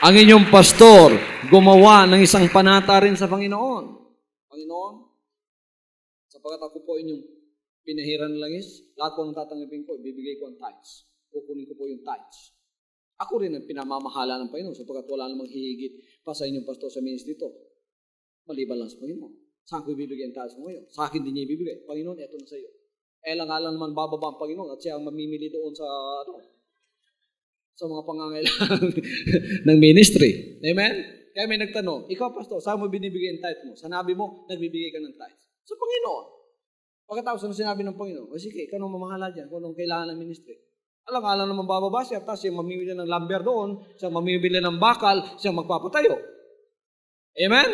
Ang inyong pastor gumawa ng isang panata rin sa Panginoon. Panginoon, sapagkat ako po inyong pinahiran ng langis, lahat po ang tatanggapin ko, ibibigay ko ang tithes. Kukunin ko po yung tithes. Ako rin ang pinamamahala ng Panginoon sapagkat wala namang hihigit pa sa inyong pastor sa ministry ito. Maliban lang sa Panginoon. Saan ko ibibigay ang tithes mo ngayon? Sa akin din niya ibibigay. Panginoon, eto na sa iyo. Lang naman bababa ang Panginoon at siya ang mamimili doon sa mga pangangailangan ng ministry. Amen? Kaya may nagtanong, ikaw pastor, saan mo binibigay ang tithes mo? Sanabi mo, nagbibigay ka ng tithes. Sa Panginoon. Pagkatapos na sinabi ng Panginoon, o sige, ikaw nang mamahala dyan kung anong kailangan ng ministry. Alang-alang naman bababa siya, tapos siya mamimili ng lumber doon, siya mamimili ng bakal, siya magpapatayo. Amen?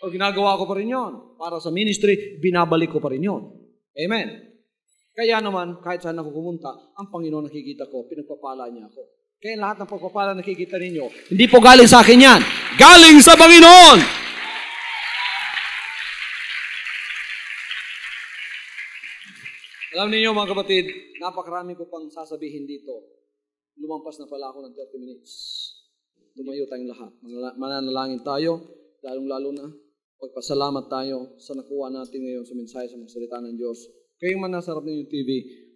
O ginagawa ko pa rin yun. Para sa ministry, binabalik ko pa rin yun. Amen? Kaya naman, kahit saan ako pumunta, ang Panginoon nakikita ko, pinagpapala niya ako. Kaya lahat ng pagpapala nakikita ninyo, hindi po galing sa akin yan. Galing sa Panginoon! Alam niyo mga kapatid, napakarami ko pang sasabihin dito. Lumampas na pala ako ng 30 minutes. Lumayo tayong lahat. Mananalangin tayo, lalong-lalo na. Pagpasalamat tayo sa nakuha natin ngayon sa mensahe sa mga salita ng Diyos. Kayong man nasa harap ninyong TV,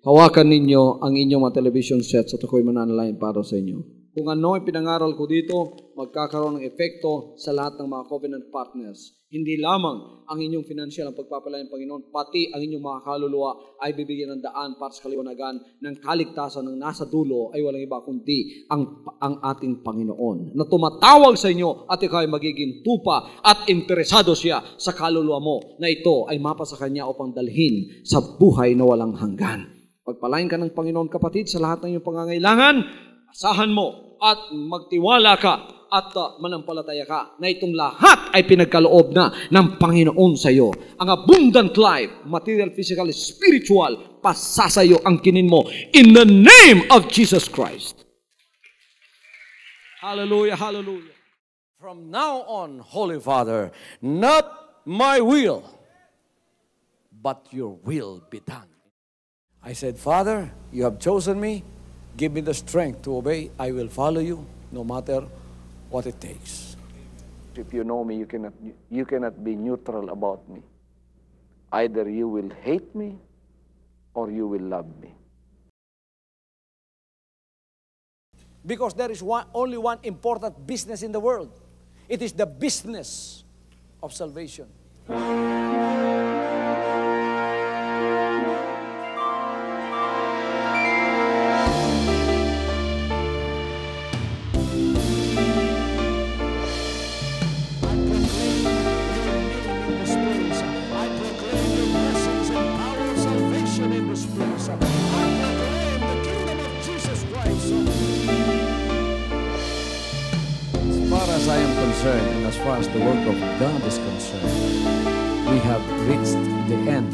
hawakan ninyo ang inyong mga television sets at ako'y mananalangin para sa inyo. Kung ano ay pinangaral ko dito, magkakaroon ng epekto sa lahat ng mga covenant partners. Hindi lamang ang inyong financial ang pagpapala ng Panginoon, pati ang inyong mga kaluluwa ay bibigyan ng daan para sa kaliwanagan ng kaligtasan ng nasa dulo ay walang iba kundi ang ating Panginoon na tumatawag sa inyo at ikaw ay magiging tupa at interesado siya sa kaluluwa mo na ito ay mapa sa Kanya upang dalhin sa buhay na walang hanggan. Pagpalain ka ng Panginoon kapatid sa lahat ng iyong pangangailangan, asahan mo at magtiwala ka at manampalataya ka na itong lahat ay pinagkaloob na ng Panginoon sa iyo. Ang abundant life, material, physical, spiritual, pasasayo ang kinin mo in the name of Jesus Christ. Hallelujah, hallelujah. From now on, Holy Father, not my will, but your will be done. I said, Father, you have chosen me. Give me the strength to obey. I will follow you no matter what it takes. If you know me, you cannot be neutral about me. Either you will hate me or you will love me. Because there is only one important business in the world. It is the business of salvation. As I am concerned, and as far as the work of God is concerned, we have reached the end.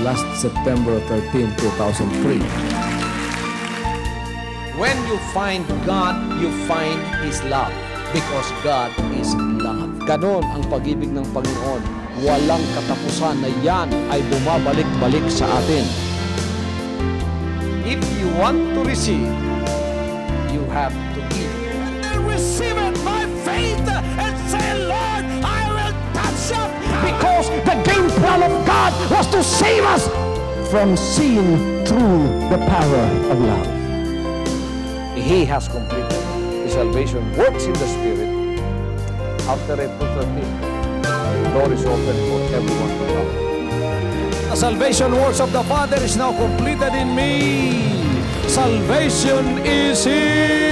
Last September 13, 2003. When you find God, you find His love. Because God is love. Ganon ang pag-ibig ng Panginoon. Walang katapusan na yan ay bumabalik-balik sa atin. If you want to receive, you have to give. Receive it by faith and say, Lord, I will touch up. Because the game plan of God was to save us from sin through the power of love. He has completed His salvation. Works in the Spirit. After April 13th, the door is open for everyone to come. The salvation works of the Father is now completed in me. Salvation is here.